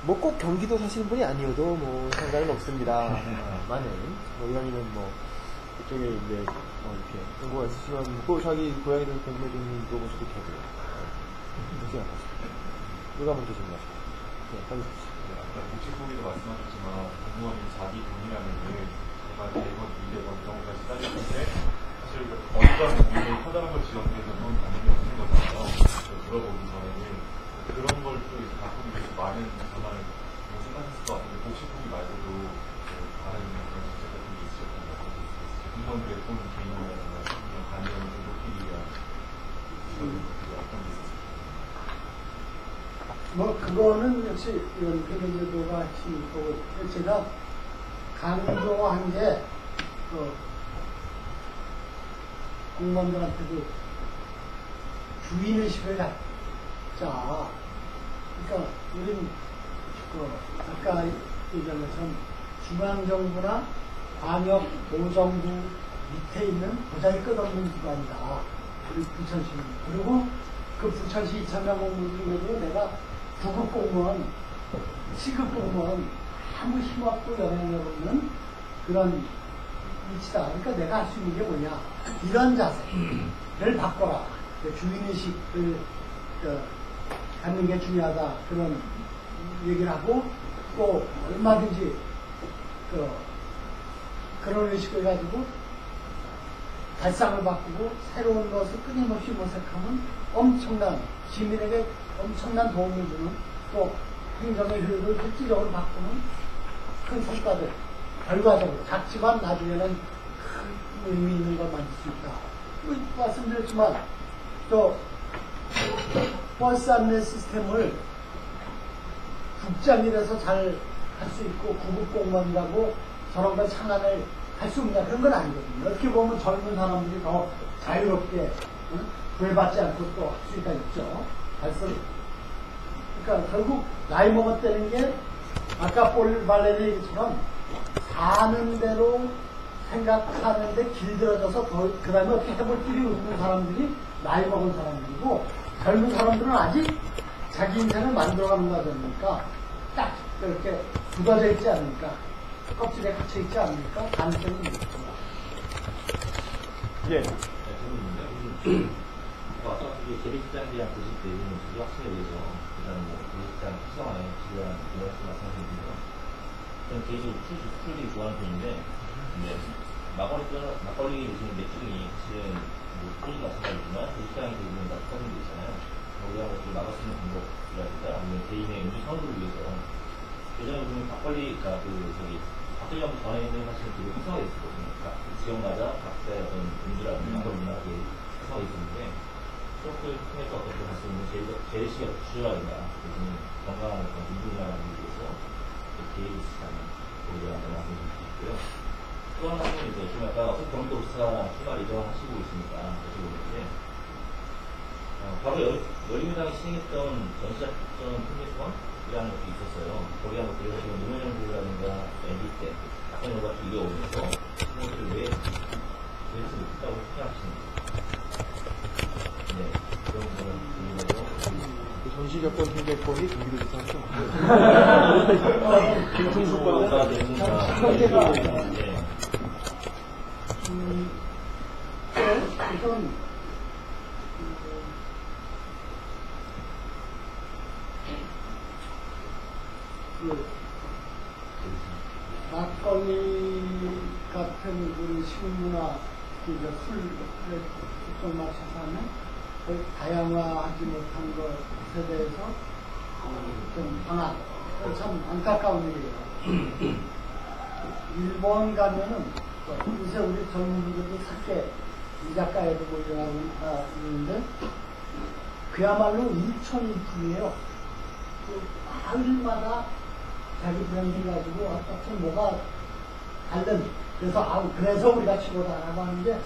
뭐 꼭 경기도 사시는 분이 아니어도 뭐 상관은 없습니다. 많은 뭐 이왕이면 뭐 그쪽에 이제 이렇게 연구가 있으시면 또 자기 고향에도 경매 좀 물어보셔도 되고요. 그렇게 생각하십니다. 누가 먼저 질문하실까요? 네, 가주십시오. 아까 복지국에도 말씀하셨지만 공무원이 자기 돈이라면은 정말 100원, 200원 이런 것까지 따질 텐데 사실 어떤 굉장히 커다란 걸 지원해서는 당연히 없는 거잖아요. 물어보기 전에는 그런 걸 또 바꾸기 위해서 많은 전화를 생각했을 것 같은데 복지국이 말고도 다른 그런 정책 같은 게 있으셨던 것 같아요. 공무원들의 돈 개인이라든가 관련을 높이기 위한 그런 것들이 어떤 게 있었어요? 뭐 그거는 역시 이런 개개제도가 핵심이고 제가 강조한 게 공무원들한테도 주인의식을 갖자. 그러니까 우리는 아까 얘기한 것처럼 중앙정부나 광역, 도정부 밑에 있는 도장이 끝없는 기관이다. 우리 부천시. 그리고 그 부천시 2,000명 공무원 중에도 내가 9급 공무원, 10급 공무원 아무 힘없고 영향력 없는 그런 위치다. 그러니까 내가 할 수 있는 게 뭐냐. 이런 자세를 바꿔라. 주인의식을 갖는 게 중요하다. 그런 얘기를 하고 또 얼마든지 그런 의식을 가지고 발상을 바꾸고 새로운 것을 끊임없이 모색하면 엄청난 시민에게 엄청난 도움을 주는 또 행정의 효율을 실질적으로 바꾸는 큰 성과들 결과적으로 작지만 나중에는 큰 의미 있는 걸 만들 수 있다. 말씀드렸지만 또 버스 안내 시스템을 국장이라서 잘 할 수 있고 구급 공무원이라고 저런 걸 창안을 할 수 없냐 그런 건 아니거든요. 어떻게 보면 젊은 사람들이 더 자유롭게 구애받지 않고 또 할 수가 있죠. 그러니까 결국 나이 먹었다는 게 아까 볼 발레리 얘기처럼 사는 대로 생각하는데 길들어져서 그 다음에 어떻게 해볼 길이 없는 사람들이 나이 먹은 사람들이고 젊은 사람들은 아직 자기 인생을 만들어가는 과정이니까 딱 이렇게 굳어져 있지 않으니까 껍질에 갇혀 있지 않으니까 가능성이 있습니다. 예. 아까 재래시장에 대한 도시 대응 확신에 의해서 일단 뭐 재래시장 활성화에 필요한 그런 말씀하셨는데요. 저는 개인적으로 술이 좋아하는 편인데 막걸리 요즘 맥주이 실은 뭐 소주 마찬가지지만 재래시장에서 있는 나타나는 게 있잖아요. 우리가 좀 막을 수 있는 방법이라든가 아니면 개인의 음주 선호를 위해서 예전에 보면 막걸리가 막걸리하고 전에는 사실 되게 활성화가 있었거든요. 각 지역마다 각자의 어떤 음주라든가 막걸리나 그게 활성화가 있었는데 수업을 통해서 어떻게 할 수 있는 재래시장 주라든가 건강한 어떤 음주라는 위해서 계획이 있다는 거에 대한 말씀드리고요. 또 하나는 이제 지금 아까 경기도지사 출마 예정하시고 있으니까 여쭤보는데 바로 열린우리당이 시행했던 전시작전 통계수원이라는 것도 있었어요. 거기 한번 그래서 지금 노무현정부라든가 MB 때 약간 여러 가지 이어오면서 그것들을 왜 못했다고 생각하십니까? 네, 그런 부분은 들리면서 전시작권 통계권이 경기도지사한테 없고요. 김충수권은 우선 막걸리 같은 우리 식문화, 술에 특정 맞춰서 하면 다양화하지 못한 것에 대해서 좀 방안, 참 안타까운 일이에요. 일본 가면은 요새 우리 젊은 분들도 사케 이 작가에도 모여나고 있는데 그야말로 일촌일품이에요. 그 마을마다 자기 브랜드 가지고 어떻게 뭐가 다른 그래서 우리가 치고다라고 하는 게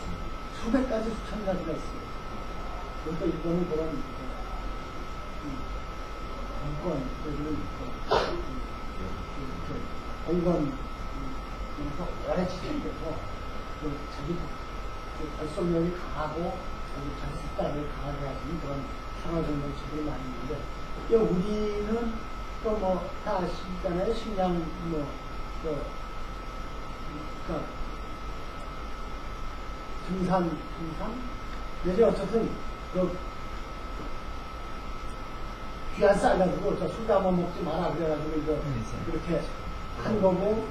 수백 가지 수천 가지가 있어요. 그것도 일본은 그런 정권들을 공건 오래 지속돼서 자기 결속력이 강하고 자기 식단을 강하게 하시는 그런 생활정책들이 많이 있는데 우리는 또 뭐, 다 아시잖아요. 식량, 뭐, 등산? 이제 어쨌든, 귀한 쌀 가지고, 술 담아 먹지 마라. 그래가지고, 이거, 그렇게 한 거고,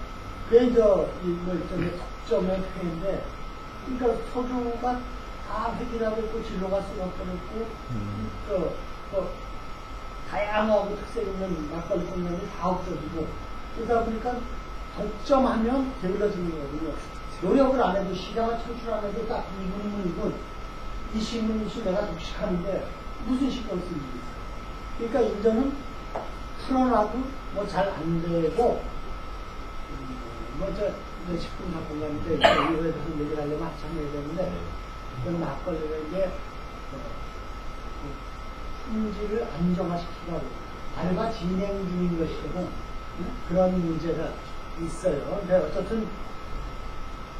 그게 독점의 표현인데, 그러니까 소주가 다 획일하고 있고, 진로가 쓰러뜨렸고, 다양하고 특색 있는 막걸리 공연이 다 없어지고, 그러다 보니까 독점하면 게을러지는 거거든요. 노력을 안 해도 시장을 창출 안 해도 딱 이 식문이 내가 독식하는데 무슨 신경 쓰는 게 있어요. 그러니까 인전은 풀어놔도 뭐 잘 안 되고, 내 식품 작품가인데 이거에 대해서 얘기를 하려면 한참 해야 되는데, 그건 막걸리가 이게 품질을 안정화시키고 발효가 진행 중인 것이거든. 그런 문제가 있어요. 근데 어쨌든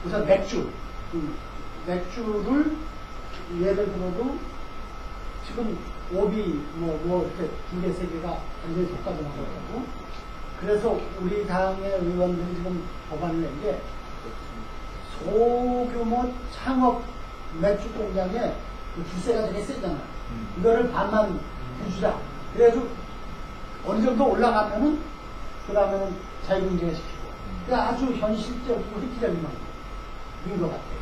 우선 맥주를 예를 들어도 지금 오비 이렇게 2개, 3개가 완전히 독과점하고 있고, 그래서 우리 당의 의원들이 지금 법안을 낸 게 소규모 창업 맥주 공장에 그 주세가 되게 세잖아. 이거를 반만 해주자. 그래서 어느 정도 올라가면은 그 다음에는 자유경쟁시키고. 그러니까 아주 현실적이고 획기적인 방법인 것 같아요.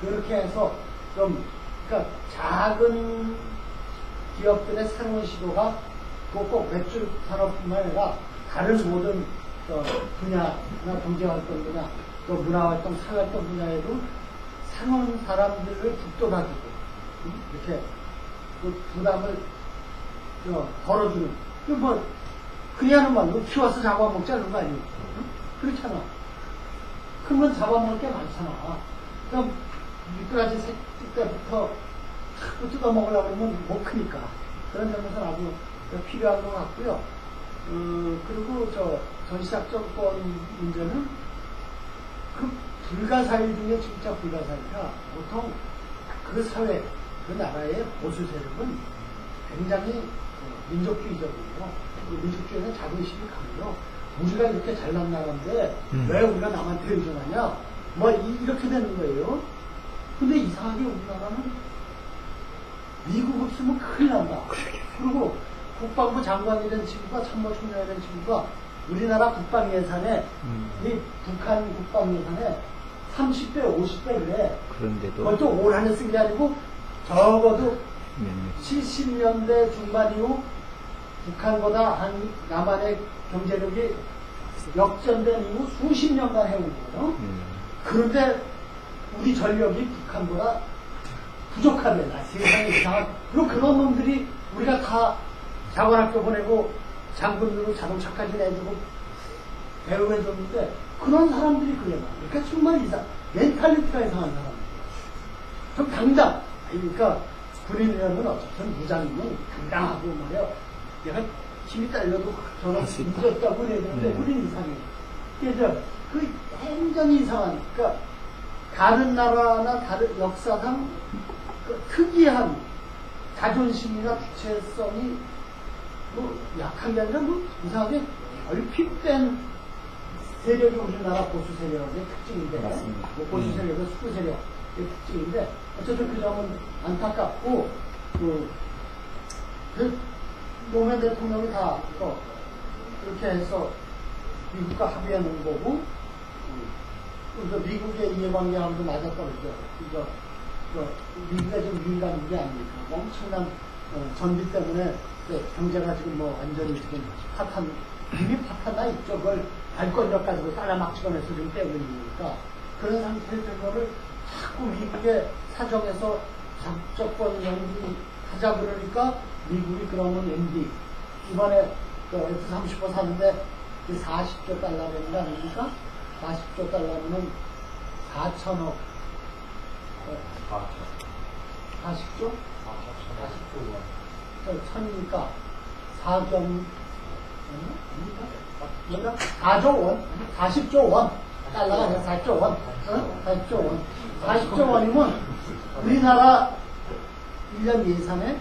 그렇게 해서 그러니까 작은 기업들의 새로운 시도가 꼭 맥주 산업뿐만 아니라 다른 모든 분야나 경제활동 분야, 또 문화활동, 사회활동 분야에도 새로운 사람들을 북돋아주고 이렇게 부담을 덜어주는. 그냥 말로 키워서 잡아먹자는 거 아니에요. 그렇잖아. 그러면 잡아먹을 게 많잖아. 그럼 미꾸라지 새끼 때부터 자꾸 뜯어먹으려고 하면 못 크니까. 그런 점에서 아주 필요한 것 같고요. 그리고 전시작전권 문제는 그 불가사의 중에 진짜 불가사의가 보통 그 사회, 그 나라의 보수 세력은 굉장히 민족주의적이에요. 민족주의는 자긍심이 강해요. 우리가 이렇게 잘난 나라인데 왜 우리가 남한테 의존하냐? 이렇게 되는 거예요. 근데 이상하게 우리나라는 미국 없으면 큰일 난다. 그리고 국방부 장관이 된 친구가 참모총장이 된 친구가 우리나라 국방 예산에 이 북한 국방 예산에 30배, 50배 그래. 그런데도 그것도 올 한해 쓴 게 아니고 적어도 70년대 중반 이후 북한보다 남한의 경제력이 역전된 이후 수십 년간 해온 거예요. 그런데 우리 전력이 북한보다 부족하대. 세상에 이상한. 그리고 그런 놈들이 우리가 다 자관학교 보내고 장군으로 자동차까지 내주고 배우해줬는데 그런 사람들이 그래. 그러니까 정말 멘탈리티가 이상한 사람들. 좀 당당. 그러니까 군인이라면 어쨌든 무장이면 당당하고 말이야. 내가 힘이 딸려도 저는 잊었다고 해야 되는데 우리는 이상해. 그래서 그 굉장히 이상한. 그러니까 다른 나라나 다른 역사상 그 특이한 자존심이나 주체성이 약한 게 아니라 이상하게 결핍된 세력이 우리나라 보수 세력의 특징인데, 보수 세력의 수구 세력의 특징인데, 어쨌든 그 점은 안타깝고, 노무현 대통령이 다 그렇게 해서 미국과 합의해 놓은 거고, 미국의 이해관계하고도 맞아떨어져. 미국의 좀 유일한 게 아닙니까? 엄청난 전비 때문에 경제가 지금 완전히 지금 이미 파탄나 이쪽을 발권력 가지고 따라 막 집어내서 지금 빼고 있는 거니까 그런 상태의 거를 자꾸 미국의 사정에서 작전권 연기하자 그러니까 미국이 그러면 MD 이번에 F-35 사는데 40조 달러 되는 거 아닙니까? 40조 달러면 4천억 40조? 40조 원. 천이니까 4조 원? 40조 원. 달러가 아니라 4조 원. 40조 원. 40조 원이면 우리나라 1년 예산의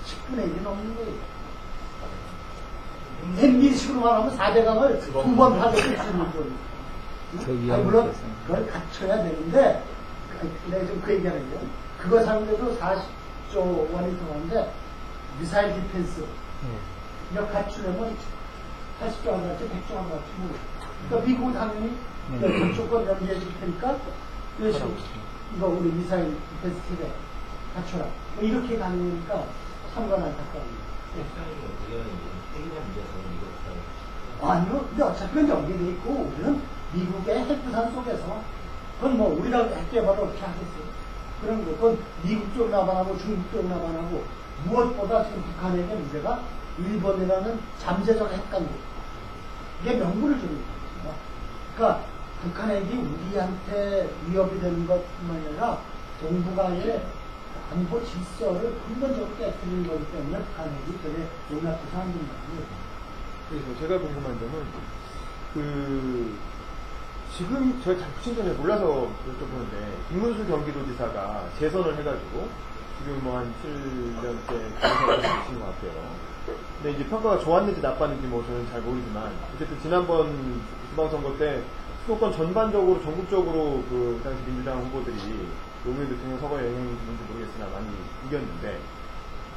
10분의 1이 넘는 거예요. MBC로만 하면 4대강을 2번 파괴할 수 있는 거예요. 아니, 물론 그걸 갖춰야 되는데, 내가 지금 그 얘기하는 거예요. 그거 상대로 40조 원이 들어가는데, 미사일 디펜스. 이거 갖추려면 80조 원 같이 100조 원 같이 뭐. 그러니까 미국은 당연히 조건 연기해 줄 테니까, 이거 우리 미사일 디펜스 세대 갖춰라. 뭐 이렇게 가는 거니까 참관 안타까워요. 아니요, 근데 어차피 연계돼 있고, 우리는 미국의 핵부산 속에서, 그건 뭐 우리가 핵개발을 어떻게 하겠어요? 그런 거, 그건 미국 쪽 나반하고 중국 쪽 나반하고, 무엇보다 지금 북한에게 문제가 일본이라는 잠재적 핵강국. 이게 명분을 주는 거예요. 그러니까 북한핵이 우리한테 위협이 되는 것뿐만 아니라 동북아의 안보 질서를 근본적으로 깨뜨리는 거기 때문에 북한핵이 되게 용납돼서 안 된다고요. 그래서 제가 궁금한 점은 지금 제가 잘 붙인 전에 몰라서 여쭤보는데 김문수 경기도지사가 재선을 해가지고 지금 뭐 한 7년째 경선을 하고 계신 것 같아요. 근데 이제 평가가 좋았는지 나빴는지 뭐 저는 잘 모르지만 어쨌든 지난번 지방선거 때 수도권 전반적으로 전국적으로 그 당시 민주당 후보들이 노무현 대통령 서거에 영향이 있는지 모르겠으나 많이 이겼는데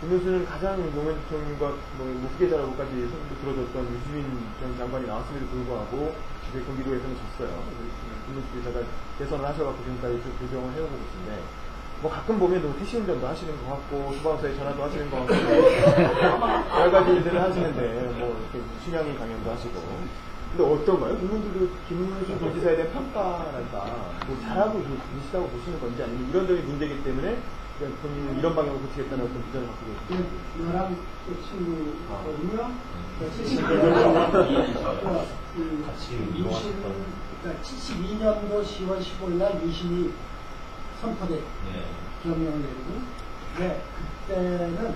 김문수는 가장 노무현 대통령과 뭐 후계자라고까지 선도 들어줬던 유시민 전 장관이 나왔음에도 불구하고 경기도에서는 졌어요. 김문수 지사가 대선을 하셔갖고 지금까지 쭉 조정을 해오고 계신데 뭐 가끔 보면 너무 택시운전도 하시는 것 같고 소방서에 전화도 하시는 것 같고 여러 가지 일들을 하시는데 뭐 이렇게 순양이 강연도 하시고 근데 어떤가요? 김문수 도지사에 대한 평가랄까 뭐 잘하고 계시다고 보시는 건지 아니면 이런적인 문제이기 때문에 그냥 본인은 이런 방향으로 고치겠다는 어떤 비전을 갖고 계시죠? 너랑 그 친구거든요. 72년도 10월 15일 날 유신이 선포돼 기업령을 내리고 그때는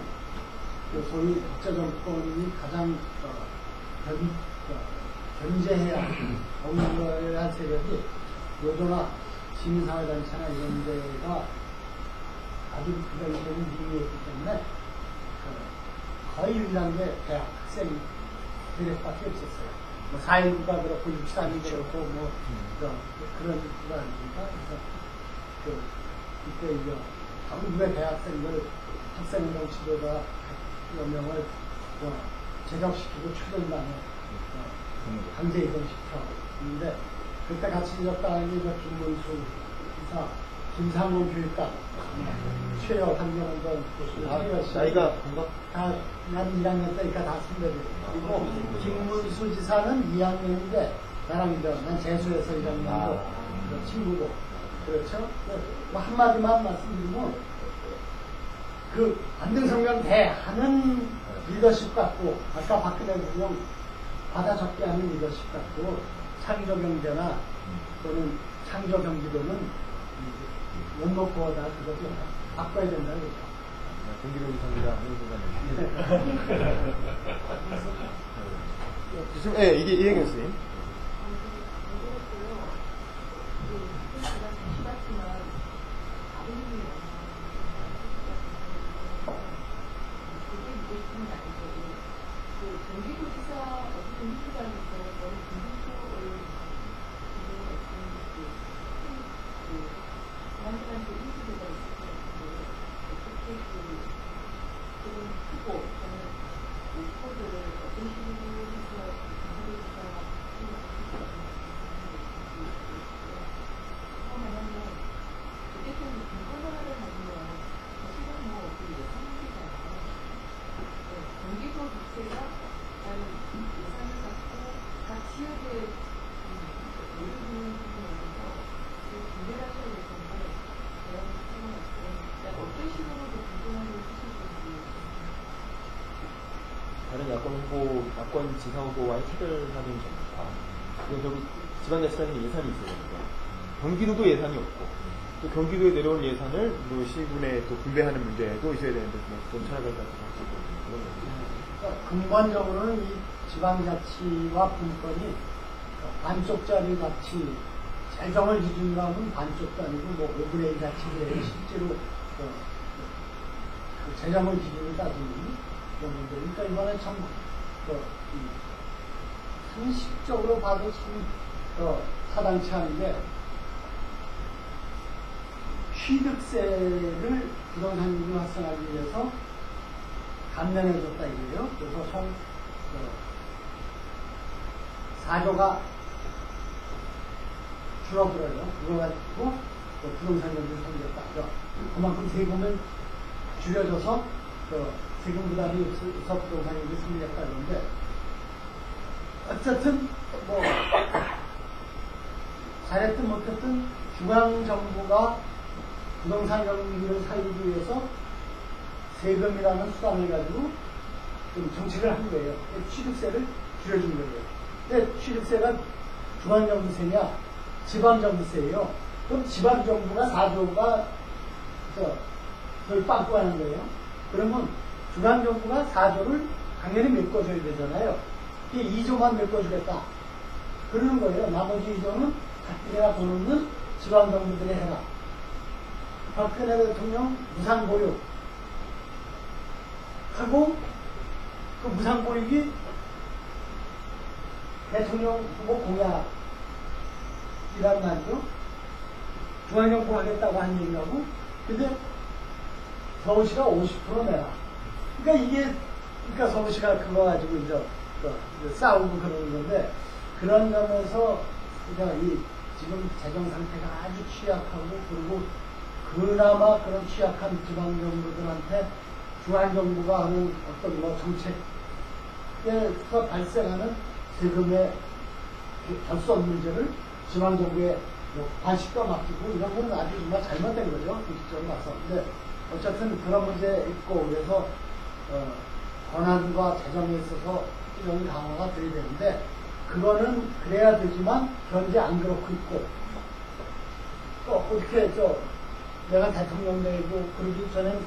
그 소위 독재 정권이 가장 견제해야 할 세력이 노조나 시민사회단체나 이런 데가 아주 부정적인 위기였기 때문에 거의 유일한 게 대학 학생 세력밖에 없었어요. 뭐 4.19가 그렇고 6.3이 그렇고 뭐 그런 거 아닙니까? 그래서 그때 이제 한국의 대학생들 학생운동 지도자 몇 명을 제적시키고 추동당에 강제 이동시켜 있는데 그때 같이 있었다는 게 김문수 이사, 김상훈 교육감, 최여 한명운동 나이가 난 1학년 때니까 다 선배들. 그리고 김문수 지사는 2학년인데 나랑 이제 난 재수해서 1학년이고 친구고 그렇죠? 뭐 한마디만 말씀드리면 그 안등성명 대하는 리더십 같고 아까 박근혜 대통령 받아 적게 하는 리더십 같고 창조경제나 또는 창조경기도는 연목보다 그거죠. 바꿔야 된다 그거죠. 경기도지사입니다. 지금 이게 이해경 교수님. 다른 야권 지사 후보와의 차별화된 점과 그리고 저기 지방자치단체 예산이 있어야 됩니다. 경기도도 예산이 없고 또 경기도에 내려온 예산을 또 시군에 또 분배하는 문제도 있어야 되는데 좀 차별화가 할수 있거든요. 그런 거죠. 근본적으로는 이 지방자치와 분권이 반쪽짜리 자치 재정을 기준으로 하면 반쪽도 아니고 뭐 5분의 1 자치제를 실제로 그 재정을 기준으로 따지는 그런 문제. 그러니까 이번에 참 상식적으로 봐도 참 타당치 않은 게 취득세를 부동산이 활성화하기 위해서 감면해줬다 이거예요. 그래서 총 4조가 줄어들어요. 그거 가지고 부동산 연구를 성립했다. 그만큼 세금을 줄여줘서 세금 부담이 없어서 부동산 연구를 성립했다 그러는데 어쨌든 뭐 잘했든 못했든 중앙정부가 부동산 경기를 살리기 위해서 세금이라는 수단을 가지고 좀 정책을 한 거예요. 취득세를 줄여준 거예요. 근데 취득세가 중앙정부세냐 지방정부세예요. 그럼 지방정부가 4조가 저희 빵꾸 하는 거예요. 그러면 중앙정부가 4조를 당연히 메꿔줘야 되잖아요. 이게 2조만 메꿔주겠다. 그러는 거예요. 나머지 2조는 가뜩이나 돈 없는 지방정부들이 해라. 박근혜 대통령 무상보육 하고 그 무상보육이 대통령 후보 공약이란 말이죠. 중앙정부 하겠다고 한 얘기라고. 근데 서울시가 50% 내라. 그러니까 서울시가 그거 가지고 이제 싸우고 그러는 건데, 그런 점에서 이 지금 재정 상태가 아주 취약하고, 그리고 그나마 그런 취약한 지방정부들한테 중앙정부가 하는 어떤 정책에서 발생하는 세금의 결손 문제를 지방정부에 관심도 맡기고 이런 거는 아주 정말 잘못된 거죠. 공식적으로 봐서. 근데 어쨌든 그런 문제 있고, 그래서 권한과 재정에 있어서 일종의 강화가 돼야 되는데, 그거는 그래야 되지만 현재 안 그렇고 있고, 또 어떻게 내가 대통령 되고 그러기 전엔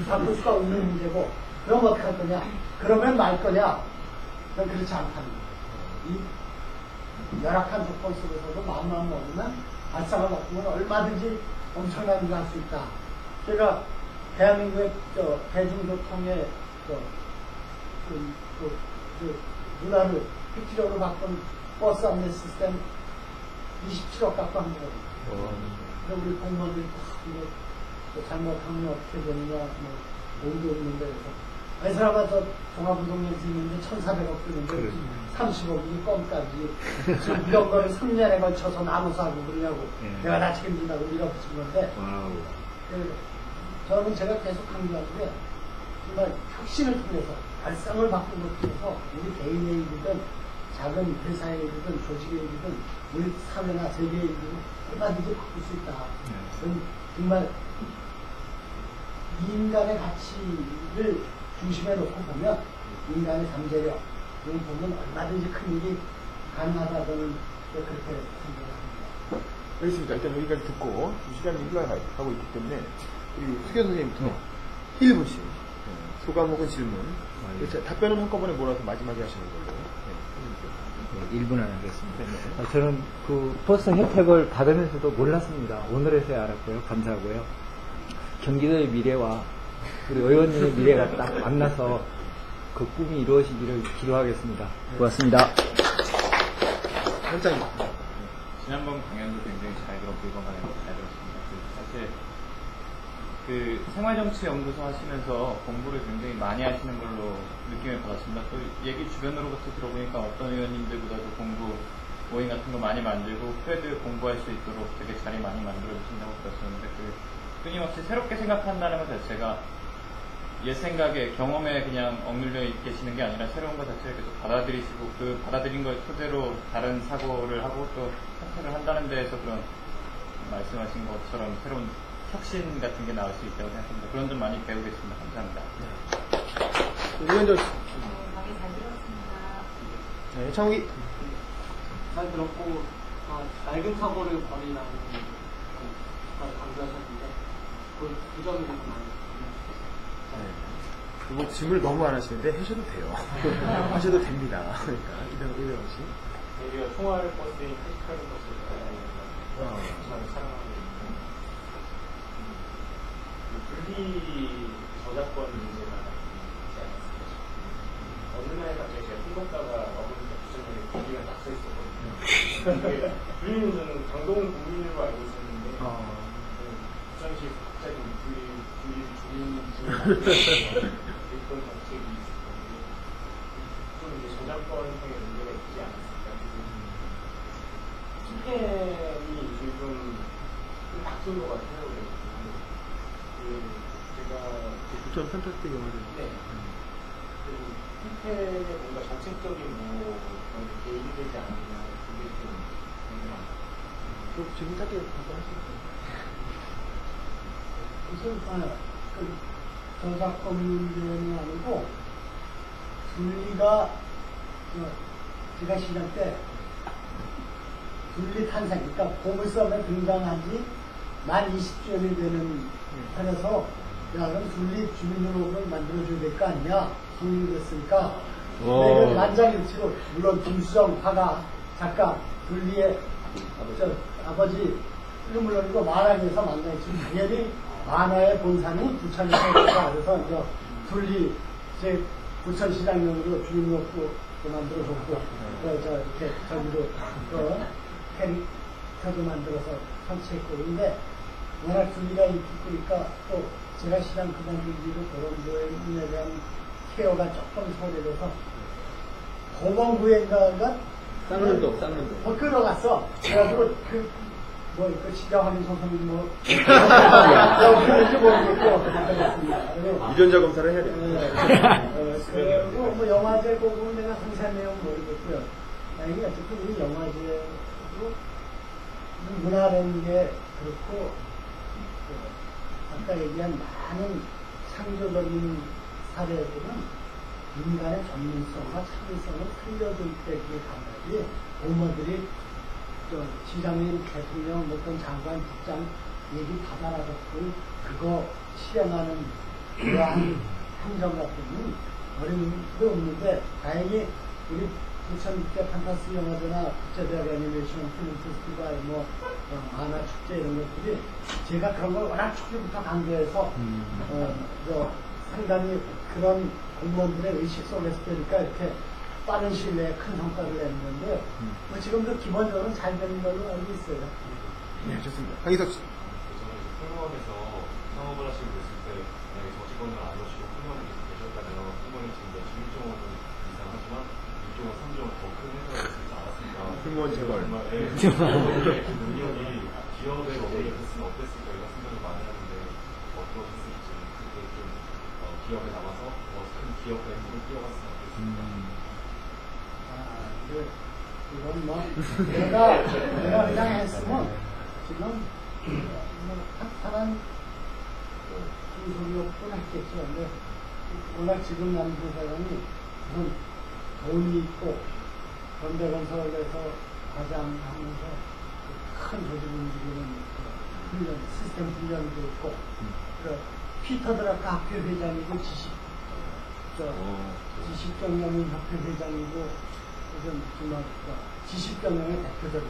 바꿀 수가 없는 문제고, 그럼 어떻게 할 거냐? 그러면 말 거냐? 그건 그렇지 않다는 거예요. 이 열악한 조건 속에서도 마음만 먹으면 발상을 바꾸면 얼마든지 엄청난 일을 할 수 있다. 제가 대한민국의 대중교통의 문화를 획기적으로 바꾼 버스 안내 시스템 27억 갖고 한 거거든요. 우리 공무원들이 잘못하면 어떻게 되느냐, 돈도 없는데, 그래서 이 사람은 종합운동연수 있는데 1,400억 쓰는데 30억이 껌까지 지금 이런 거를 3년에 걸쳐서 나눠 사고 그러냐고 내가 다 책임진다고 밀어붙인 건데, 저는 제가 계속 강조하는 게 정말 혁신을 통해서 발상을 바꾼 것 통해서 우리 개인의 일이든 작은 회사의 일이든 조직의 일이든 우리 사회나 세계의 일이든 얼마든지 바꿀 수 있다. 그건 정말 인간의 가치를 중심에 놓고 보면 인간의 잠재력 이런 보면 얼마든지 큰 일이 가능하다는 그렇게 생각합니다. 알겠습니다. 일단 여기까지 듣고 시간이 흘러가고 있기 때문에 우리 수교 선생님부터 1분씩 소감 혹은 질문, 답변은 한꺼번에 몰아서 마지막에 하시는 걸로. 1분 안에 하겠습니다. 저는 그 버스 혜택을 받으면서도 몰랐습니다. 오늘에서야 알았고요. 감사하고요. 경기도의 미래와 우리 의원님의 미래가 딱 만나서 그 꿈이 이루어지기를 기도하겠습니다. 고맙습니다. 현장님. 지난번 강연도 굉장히 잘 들었고 이번 강연도 잘 들었습니다. 사실 그 생활정치연구소 하시면서 공부를 굉장히 많이 하시는 걸로 느낌을 받았습니다. 또 얘기 주변으로부터 들어보니까 어떤 의원님들보다도 공부 모임 같은 거 많이 만들고 후배들 공부할 수 있도록 되게 자리 많이 만들어 주신다고 들었었는데, 끊임없이 새롭게 생각한다는 것 자체가 옛 생각에 경험에 그냥 억눌려 계시는 게 아니라 새로운 것 자체를 계속 받아들이시고 그 받아들인 걸 토대로 다른 사고를 하고 또 선택을 한다는 데에서 그런 말씀하신 것처럼 새로운 혁신 같은 게 나올 수 있다고 생각합니다. 그런 점 많이 배우겠습니다. 감사합니다. 위원장. 많이 잘 들었습니다. 네, 창욱이. 잘 들었고, 낡은 사고를 버리라는 강조하셨는데, 그 점이 많이 그리고 질문을 너무 안 하시는데 하셔도 돼요. 하셔도 됩니다. 그러니까 이대로 씨. 우리가 총알 버스인 택시카드 버스를 잘 사용하고 있는 분리 저작권 문제가 있지 않았습니까? 어느 날 갑자기 제가 술 먹다가 와보니까 부천역에 거기가 딱 서 있었거든요. 주인은 강동 국민으로 알고 있었는데 부천시 갑자기 주인 그런 정책이 있었는데 좀 이제 저작권성의 문제가 있지 않았을까. 티켓이 이제 좀 바뀐 것 같아요. 제가 부천 판타스틱 영화제. 네. 티켓에 뭔가 정책적인 뭐 그런 게 개입이 되지 않느냐 그게 좀 궁금합니다. 지금 짧게 답변할 수 있어요. 무슨 저작권 문제는 아니고 둘리가 제가 시작 때 둘리 탄생, 그러니까 보물섬에 등장하지 만 20주년이 되는 편에서 야 그럼 둘리 주민등록을 만들어줘야 될 거 아니냐 성립이 됐으니까 이건 만장일치로 물론 김수정 화가 작가 둘리의 아버지 물론이고 만화에서 만나있지만 당연히 만화의 본산이 부천에서 그래서 이제 둘리 제 부천시장님으로 주민등록도 만들어줬고 이렇게 저기도 캐릭터도 만들어서 설치했고 근데 워낙 둘리가 있으니까 또 제가 시장 그만둔 뒤로 그런 거에 대한 케어가 조금 소홀해져서 공원구에다가 쌍문도 끌어갔어. 그래가지고 그 시장 확인 선생님 그런지 모르겠고 그랬습니다. 유전자 검사를 해야 돼. 그리고 뭐 영화제 보고 내가 상세한 내용 모르겠고요. 다행히 어쨌든 우리 영화제로 문화라는 게 그렇고 아까 얘기한 많은 창조적인 사례들은 인간의 전문성과 창의성을 살려줄 때 그게 감각이 공무원들이 시장님, 대통령, 어떤 장관, 국장 얘기 다 달아줬고 그거 실행하는 그러한 행정 같은 건 어려움이 없는데 다행히 우리 부천국제 판타스 영화제나 국제대학 애니메이션 필름 페스티벌 만화 축제 이런 것들이 제가 그런 걸 워낙 초기부터 강조해서 상당히 그런 공무원들의 의식 속에서 되니까 이렇게 빠른 시일 내에 큰 성과를 냈는데 지금도 기본적으로 잘 되는 걸로 알고 있어요. 네, 좋습니다. 강희석 씨. 저는 승무원에서 창업을 하시고 있을 때 만약에 정치권을 안 오시고 승무원이 계셨다면 승무원이 지금 6종원 이상 하지만 6종원, 3종원 더 큰 회사가 됐을 줄 알았습니다. 승무원 재벌. 정말 그 능력이 기업에 어울렸으면 어땠을까 이런 생각을 많이 하는데 어떠셨을지 그게 좀 기업에 남아서 큰 기업 램프를 뛰어갔으면 어땠을까. 이건 내가 그냥 했으면 지금 탄탄한 중소기업도 했겠죠. 근데 워낙 지금 난 회사장이 무슨 돈이 있고 현대건설에서 과장하면서 큰 조직 움직이는 훈련, 시스템 훈련도 있고 피터 드라카 학교 회장이고 지식경영인 협회 회장이고 정말 지식경영의 대표적인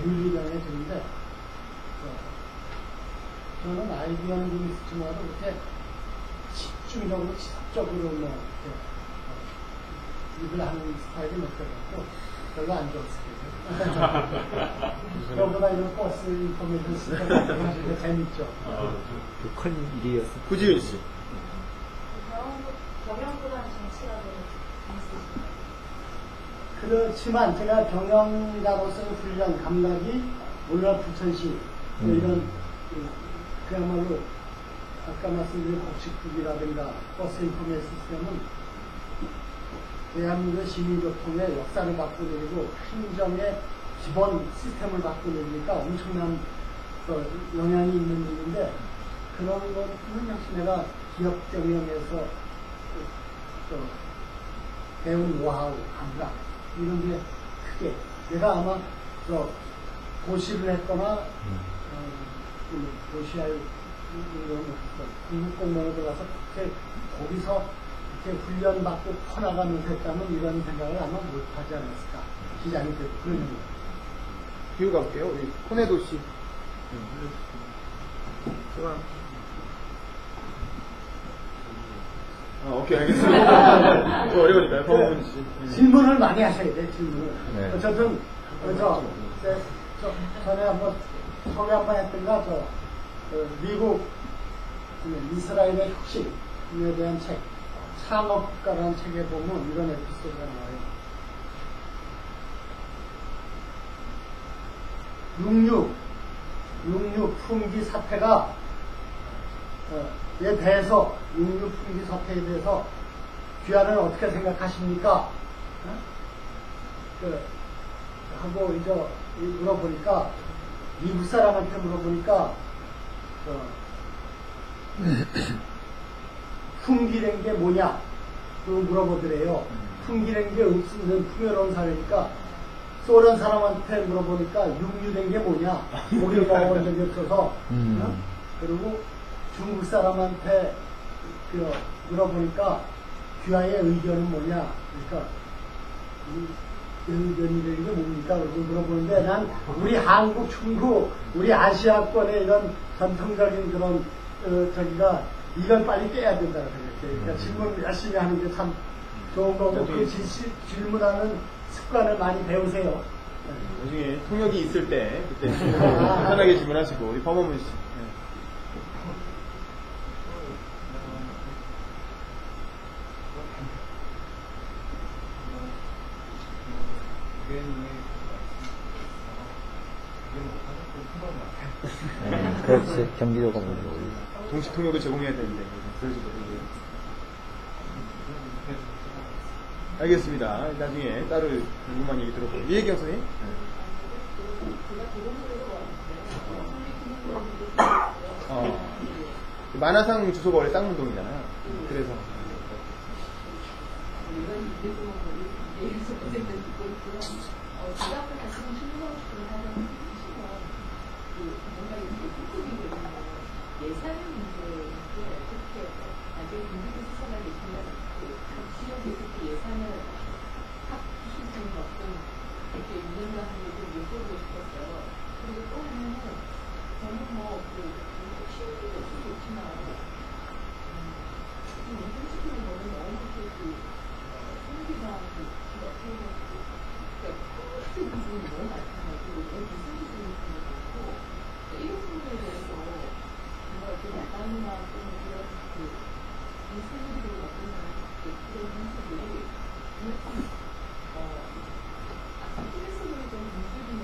윤리경에 드는데 저는 아이디어는 좀 있지만 그렇게 집중적으로 지속적으로 이렇게 일을 하는 스타일이 못 되겠고 별로 안 좋았어요. 그러보다 이런 버스 인포메이션 시스템 같은 게 재밌죠. 큰 일이었어요. 구지윤 씨. 경영보다는 정치가 더 재밌으시죠? 그렇지만 제가 경영자로서의 훈련 감각이 오늘 부천시 이런 그야말로 아까 말씀드린 복식국이라든가 버스 인포메이션 시스템은 대한민국 시민교통의 역사를 바꿔내리고 행정의 기본 시스템을 바꿔내니까 엄청난 영향이 있는 일인데 그런 것은 역시 내가 기업 경영에서 배운 노하우, 감각 이런 게 크게 내가 아마 고시를 했거나 고시할 중국 공무원에 들어가서 거기서 이렇게 훈련받고 퍼나가면서 했다면 이런 생각을 아마 못하지 않았을까 기장이 되고 그런 거예요. 기후 갈게요. 우리 코네도 씨. 오케이, 알겠습니다. 좀 어려우니까요. 법무부 씨. 질문을 많이 하셔야 돼, 질문을. 네. 어쨌든, 전에 한번, 소개 한번 했던가, 미국, 이스라엘의 혁신에 대한 책, 상업국가라는 책에 보면 이런 에피소드가 나와요. 66 풍기 사태가, 에 대해서, 66 풍기 사태에 대해서, 귀하는 어떻게 생각하십니까? 하고 이제 물어보니까, 미국 사람한테 물어보니까, 풍기란 게 뭐냐? 그 물어보더래요. 풍기란 게 없는 풍요로운 사회니까, 소련 사람한테 물어보니까, 육류된 게 뭐냐? 고기를 먹어본 적이 없어서, 그리고 중국 사람한테 물어보니까, 귀하의 의견은 뭐냐? 그러니까, 의견이라는 게 뭡니까? 그러고 물어보는데, 난 우리 한국, 중국, 우리 아시아권의 이런 전통적인 그런, 이건 빨리 깨야 된다고 생각해요. 그러니까 질문 열심히 하는 게 참 좋은 거고, 그 질문하는 습관을 많이 배우세요. 나중에 통역이 있을 때, 그때 편하게 질문하시고, 우리 법무부 씨. 그렇지. 경기도가 먼저. 동시 통역을 제공해야 되는데, 그러지 못해요. 알겠습니다. 나중에 따로 궁금한 얘기 들어보고. 이혜경 선생님? 만화상 주소가 원래 쌍문동이잖아요. 그래서. 제가 앞에 가시는 신부하고 싶은 사람은 뭔가 이렇게 꾹꾹이 예산 문제인데 어떻게 나중에 공부도 수사가 되시면 각 지역에서 그 예산을 합주실 수 있는 어떤 이렇게 운영을 하는 게 좀 여쭤보고 싶었어요. 그리고 또 하나는 저는 쉬운 일도 없을 수 있지만 인생시키는 거는 너무 이렇게 성기가 어떻게 부분이 너무 많잖아요. 왜 무슨 기준이 있고 이런 부분에 대해서 정말 이렇게 야간이나 또는 그런 인생들이 어떤 그런 모습들이 스트레스를 좀 움직이는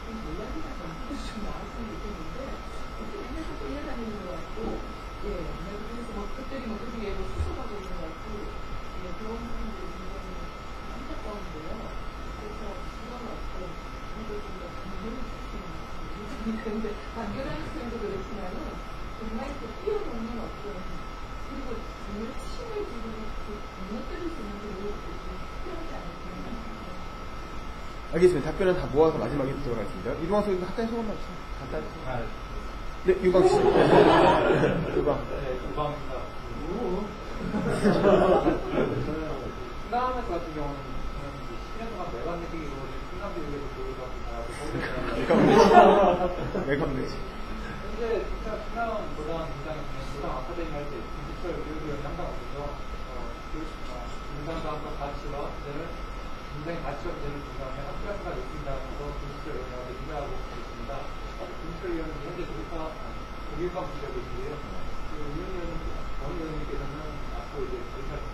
전략이나 전략이 좀 나왔으면 좋겠는데 어떻게 맨날 자꾸 이어다니는 것 같고 그래서 그들이 그쪽에 수습하고 있는 것 같고 그런 부분들이 굉장히 안타까운데요. 그래서 그런 어떤 이거 좀더 근데 단결하는 표현도 그렇지만은 정말 그 뛰어넘는 어떤 그리고 정말 힘을 주고 무너뜨릴 수 있는 그런 것들이 필요하지 않을까. 알겠습니다. 답변은 다 모아서 마지막에 들어가겠습니다. 이동환 선생님 학생 소감만 주세요. 간단히. 네, 유방 씨. 유방. 네, 유방입니다. 승강하면서 같은 경우는 10년 동안 매번 느끼기 이루어진 승강비율에서 교육하고 웰컴되지. 현재 진짜 승강 고등 아카데미 할 때 디지털 교육위원이 항상 오셔서 인간과학과 가치와 부재를 인간의 가치와 부재를 중간에 학교학과 있습니다라고 디지털 위원회한테 인가하고 있습니다. 디지털 위원은 현재 교육과 부재가 계신데요. 원 의원님께서는 앞으로 이제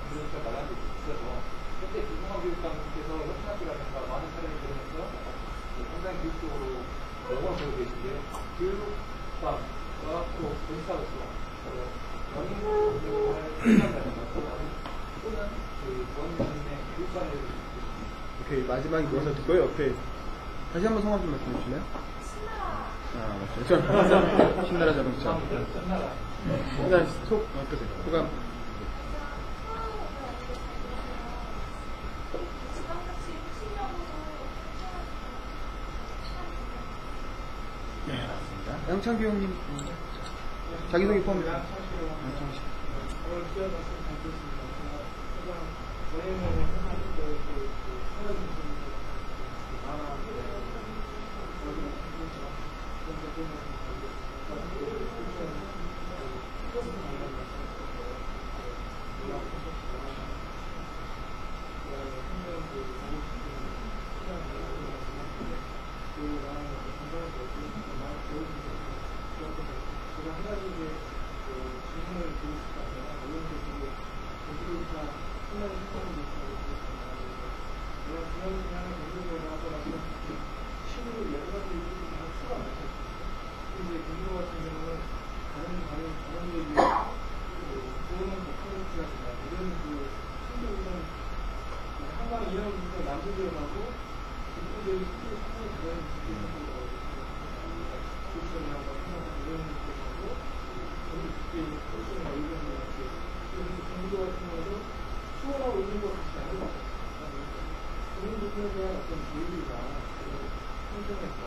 교육과 나가는 게 있어서 현재 교육감께서 협진학교라든가 많은 사례를 들으면서 상당히 교육적으로 영어를 배우고 계신데요. 교육감, 또 교사로서 연인을 생각한다든가 또는 원님의 교육관을 오케이, 마지막에 누워서 듣고요. 오케이. 다시 한번 성함 좀 말씀해 주실래요? 맞죠. 신나라 자동차. 일단 어떠세요? 소감. 네, 맞습니다. 양창규 형님, 자기소개 포함입니다. 양창규 씨. 오늘 기억 말씀 잘 듣습니다. 원인을 생각할 때 사라진 분들 많아 이영이랑 김준호하고 나서 친구 여러 가지 일들이 다 수가 많았어요. 이제 김준호 같은 경우는 다른 얘기, 좋은 컨텐츠라든가 이런 친구는 항상 이런 남들하고 친구들이 상당히 다른 친구들하고 교수님하고 이런 것하고 우리 그때 교수님과 이런 거 이렇게 그래서 김준호 같은 경우도 수원하고 있는 것 같지 않은 것 같아요. 그런 부분에 대한 어떤 교육이나 행정에서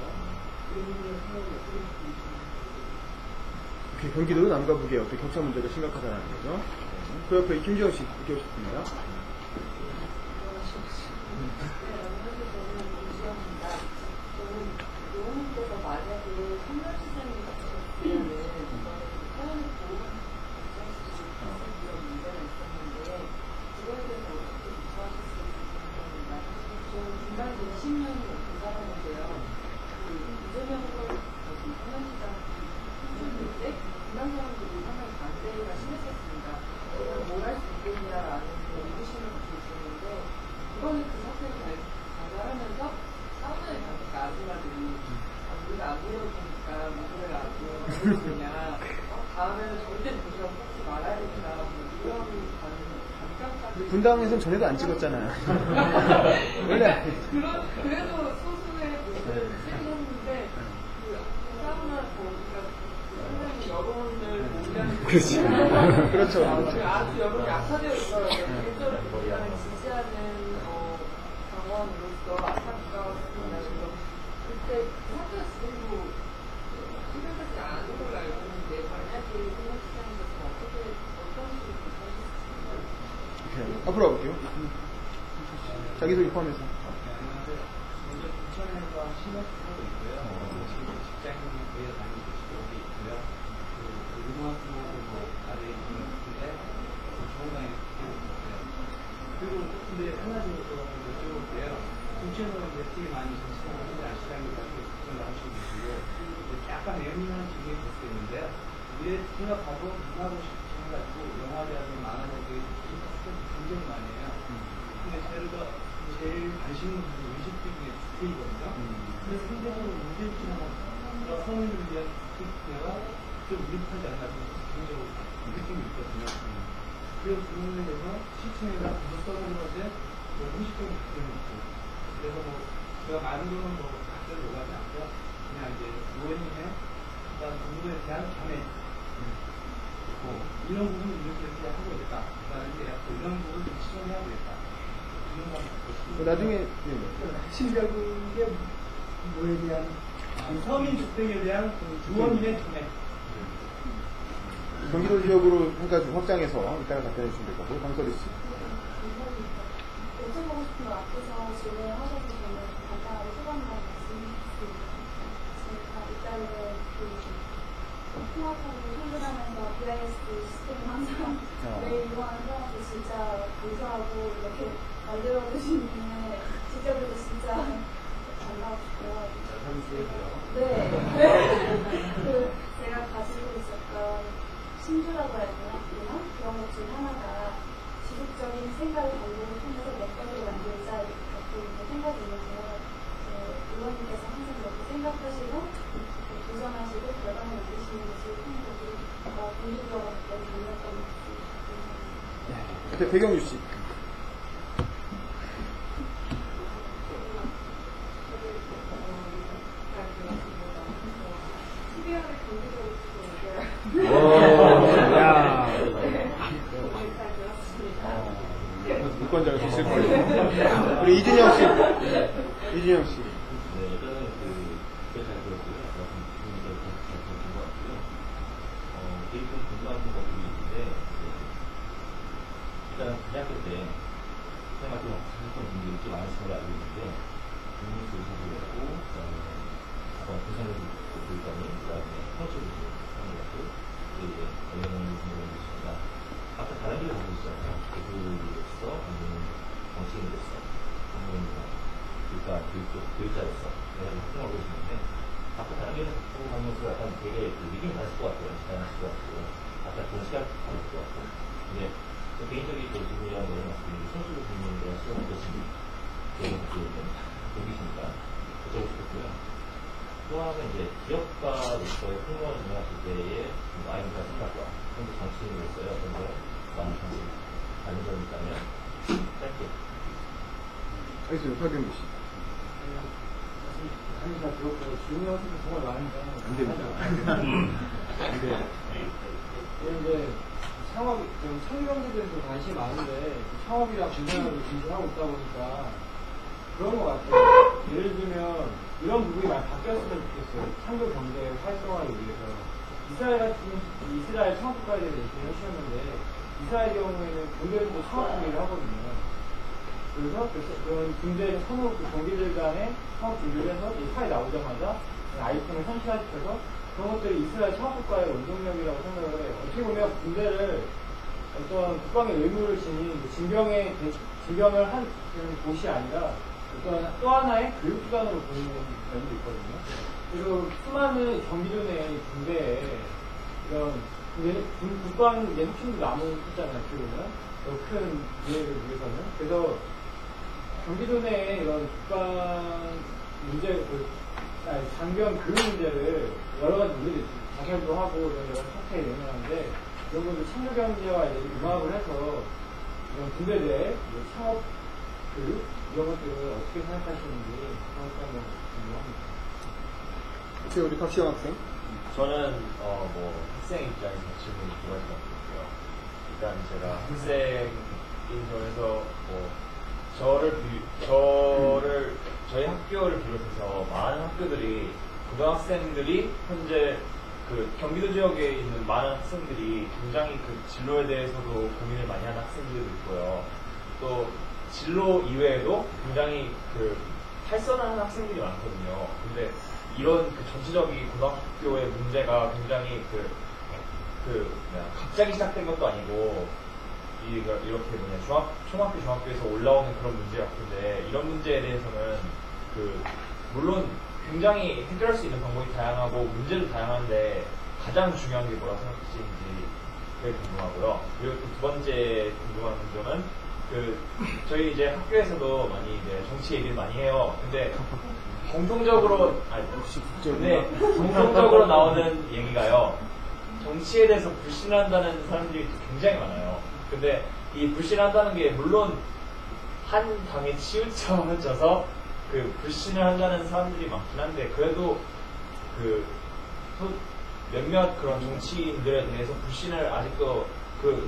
그런 부분의 생각이 어떻게 있습니까? 경기도 남과 북의 어떤 격차 문제가 심각하다는 거죠. 그 옆에 김지영 씨 듣고 싶습니다. 의원님께서 만약에 선별시장이 있었으면 사연을 보호하는 그런 문제가 있었는데 그거에 대해서 어떻게 조사하셨을지 궁금합니다. 저는 분당 20년을 공감하는데요. 이재명 성남시장 선출될 때 분당 사람들이 상당히 반대가 심했었습니다. 이걸 뭘 할 수 있겠냐라는 의구심을 갖고 있었는데 이번에 그 사태를 발발하면서 싸우는 아줌마들이 우리가 안 보여주니까 목소리가 안 보여주냐 다음에는 절대 도시락 뽑지 말아야 된다 이런 감정까지 분당에서는 전에도 안 찍었잖아요. 원래 그래도 소수의 분들을 찍었는데 그 사우나 거기가 상당히 여론을 모으려는 그렇지. 그렇죠. 아주 여론이 악화되어 있어요. 개인적으로 지지하는 당원으로서 안타까웠습니다. 그때 사실 지금도 해결되지 않은 걸로 알고 있는데 만약에 성남시장에 대해서 어떤 식으로 보셨습니까? 앞으로 가볼게요. 자기소개 포함해서. 먼저 부천에서 신호수 하고 있고요. 지금 직장인 교회에 다니고 있고요. 유모학생하고 아래 있는데 좋은 강의 듣고 있어요. 그리고 근데 한 가지 여쭤볼게요. 부천은 이제 되게 많이 전시하는데 아시다시피 부천 나오시고 계시고 약간 예민한 질문이 있을 수 있는데요. 미래 생각하고 문화고 싶어가지고 영화대학교 만화대학교 굉장히 많이 해요. 근데 제일 관심 있는 부분이 의식적인 스테이거든요. 그래서 상대적으로 문제있지만 성인을 위한 스테이가 좀 미흡하지 않나 개인적으로 느낌이 있거든요. 그래서 그런 면에서 시청에다 부서 써보는 것에 의식적인 부분이 있고 그래서 제가 많은 거는 각자를 요구하지 않고요. 그냥 이제 의원님의 그다음 공부에 대한 견해 이런 부분을 이렇게 하고 있다. 그다음에 이런 부분을 좀 지원해야 되겠다. 나중에 신별국의 뭐에 대한 서민 주택에 대한 의원님의 견해. 경기도 지역으로 한 가지 확장해서 이따가 답변해 주시면 될 거고, 강서리 씨. 여쭤보고 싶은 거 앞에서 질문하셔서 저는 간단하게 소감만 말씀드리겠습니다. 제가 일단은 통합하고 통근하면서 BIS 시스템을 항상 매일 이용하는 사람들 진짜 감사하고 이렇게 만들어주신 분에 직접 뵈서 진짜 반가워 싶고요. 네. 제가 가지고 있었던 신조라고 해야 되나? 그런 것 중 하나가 지속적인 생각의 반복을 통해서 몇 가지를 만들자 이렇게 갖고 있는 생각이 있는데요. 의원님께서 항상 이렇게 생각하시고 도전하시고 결과를 만드시는 것을 통해서 동기부여가 너무 좋았던 것 같습니다. 배경유 씨. 유권자가 있을 거예요. 우리 이준영 씨. 이준영 씨. 네, 일단은 잘 들었고요. 잘 들은 것 같고요. 되게 좀 궁금한 것들이 있는데, 일단 대학교 때 생활도 하셨던 분들이 좀 많으신 걸로 알고 있는데, 국민교사도 했고, 그다음에 부산에도 교육감이, 그다음에 성적으로 하는 것도 이제 연예인을 공부했습니다. 아까 다른 길을 가고 있잖아요. 교육으로서, 아니면 정치인으로서, 아니면 교육자로서 내가 활동하고 있는데, 아까 다른 길을 가면서 약간 되게 느낌이 다를 것 같아요. 시간이 다를 것 같고요. 아까 본 시간 다를 것 같고. 근데 개인적인 질문이라는 거는 선수를 듣는 데가 시간이 어떻습니까? 여기십니까? 여쭤보겠고요. 또 하나는 이제 기업가로서의 공무원 진행하실 때의 마인드와 생각과 현재 정치인으로서의 어떤 걸 많이 다른 점이 있다면 짧게. 알겠습니다. 설명 주시. 아니, 다 들었고요. 질문하는 게 정말 많은데. 안 됩니다. 근데, 이제, 창업, 창의경제에 대해서 관심이 많은데, 창업이랑 진행을 진행하고 있다 보니까, 그런 것 같아요. 예를 들면, 이런 부분이 많이 바뀌었으면 좋겠어요. 창조 경제 활성화를 위해서. 이스라엘 창업국가에 대해서 얘기를 해주셨는데, 이스라엘 경우에는 군대에서도 창업 준비를 하거든요. 그래서 그런 군대 산업 경기들 간에 창업 준비를 해서 이 사회 나오자마자 아이콘을 현실화시켜서 그런 것들이 이스라엘 창업국가의 원동력이라고 생각을 해요. 어떻게 보면 군대를 어떤 국방의 의무를 지닌 징병을 한 곳이 아니라 어떤 또 하나의 교육기관으로 보이는 면도 있거든요. 그리고 수많은 경기도 내 군대에 이런 국방 혁신도 남아있잖아요. 어떻게 보면 더 큰 기회를 위해서는. 그래서 경기도 내에 이런 국방 문제, 장병 교육 문제를 여러 가지 문제들이 자결도 하고 이런 여러 사태에 영향하는데 이런 것들 창조경제와 융합을 해서 이런 군대들의 창업 교육 이런 것들을 어떻게 생각하시는지 그런 것 한번 궁금합니다. 오케이, 우리 박시영 학생. 저는 학생 입장에서 질문이 두 가지가 있고요. 일단 제가 학생인 점에서 저희 학교를 비롯해서 많은 학교들이 고등학생들이 현재 그 경기도 지역에 있는 많은 학생들이 굉장히 그 진로에 대해서도 고민을 많이 하는 학생들도 있고요. 또 진로 이외에도 굉장히 그 탈선하는 학생들이 많거든요. 근데 이런 그 전체적인 고등학교의 문제가 굉장히 갑자기 시작된 것도 아니고 이렇게 초등학교, 중학교에서 올라오는 그런 문제 같은데 이런 문제에 대해서는 물론 굉장히 해결할 수 있는 방법이 다양하고 문제도 다양한데 가장 중요한 게 뭐라고 생각하시는지 그게 궁금하고요. 그리고 또 두 번째 궁금한 점은 저희 이제 학교에서도 많이 이제 정치 얘기를 많이 해요. 근데 공통적으로 나오는 얘기가요. 정치에 대해서 불신한다는 사람들이 굉장히 많아요. 근데 이 불신한다는 게 물론 한 당에 치우쳐져서 불신을 한다는 사람들이 많긴 한데 그래도 몇몇 그런 정치인들에 대해서 불신을 아직도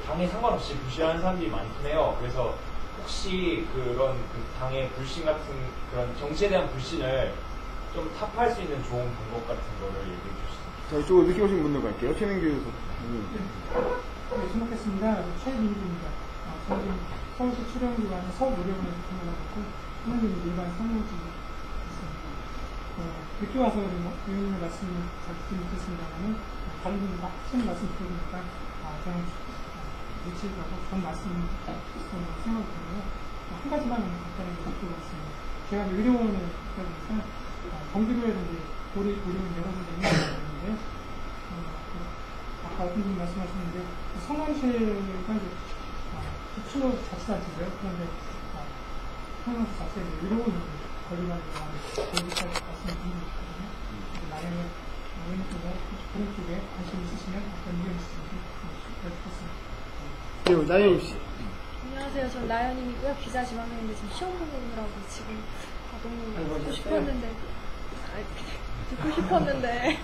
당에 상관없이 불신하는 사람들이 많긴 해요. 그래서 혹시 그런 당의 불신 같은 그런 정치에 대한 불신을 좀 타파할 수 있는 좋은 방법 같은 거를 얘기해 주시죠. 자, 이쪽으로 늦게 오신 분들 갈게요. 최민규 교수. 네, 주목했습니다. 최민규입니다. 저는 서울시 출연기관의 서울노령원에서 근무하고 있고, 하나님은 일반 상무직에 있습니다. 늦게 와서 의원님의 말씀을 잘 듣지 못했습니다만, 다른 분들 다 하시는 말씀 들어보니까, 저는 일치하고 그런 말씀을 생각이 드네요. 한 가지만 간단히 여쭤보겠습니다. 제가 의료원에 있다 보니까, 경기도에서 이제 의료원 여러 군데 있는데, 아까 어떤 분이 말씀하셨는데, 성남시가 이제 주로 자치단체고요. 그런데 성남시 자체에 의료원 관리만 거기까지 말씀을 드리고 있거든요. 나중에 의원님께서 그런 쪽에 관심 있으시면 어떤 의견 있으신지 여쭙겠습니다. 그리고 나연임 씨. 안녕하세요. 전 나연임이고요. 기자 지망생인데 지금 시험 보고 오느라고 지금 너무 듣고 싶었는데 듣고 싶었는데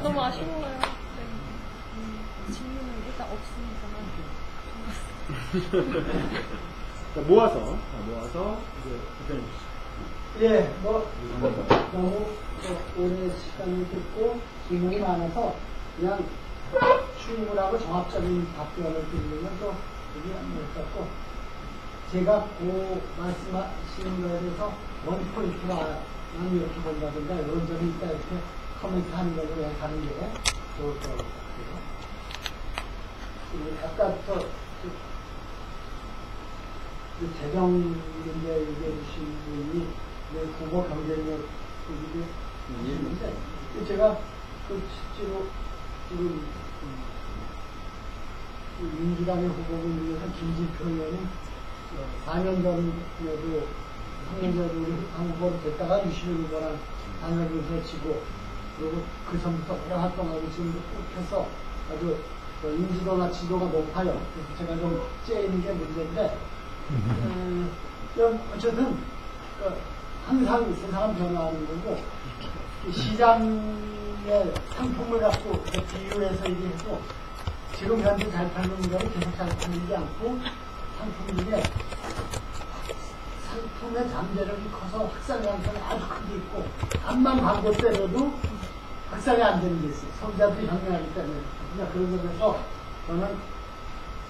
너무 아쉬워요. 네. 질문은 일단 없습니다. 자, 모아서 이제 답변해 주시죠. 예, 너무 오랜 시간을 듣고 질문이 많아서 그냥 충분하고 정합적인 답변을 드리려면 또 그게 못 같고 제가 말씀하신 거에 대해서 원 포인트만 이렇게 본다든가 이런 점이 있다 이렇게 코멘트 하는 걸로 가는 게 좋을 것 같아요. 아까 재정 문제 얘기해 주신 분이 국어 경쟁력 얘기를 했는데 제가 실제로 지금 민주당의 후보군에서 김진표 의원이 4년 전에도 청년들 후보로 됐다가 유시민 후보랑 단열을 해치고 그리고 그 전부터 오래 활동하고 지금도 쭉 해서 아주 인지도나 지도가 높아요. 그래서 제가 좀 째이는 게 문제인데 어쨌든 항상 세상은 변화하는 거고 시장의 상품을 갖고 비유해서 얘기해도 지금 현재 잘 팔리는 거는 계속 잘 팔리지 않고 상품들의 상품의 잠재력이 커서 확산 가능성이 아주 크게 있고 암만 광고 때려도 확산이 안 되는 게 있어요. 소비자들이 현명하기 때문에. 그러니까 그런 점에서 저는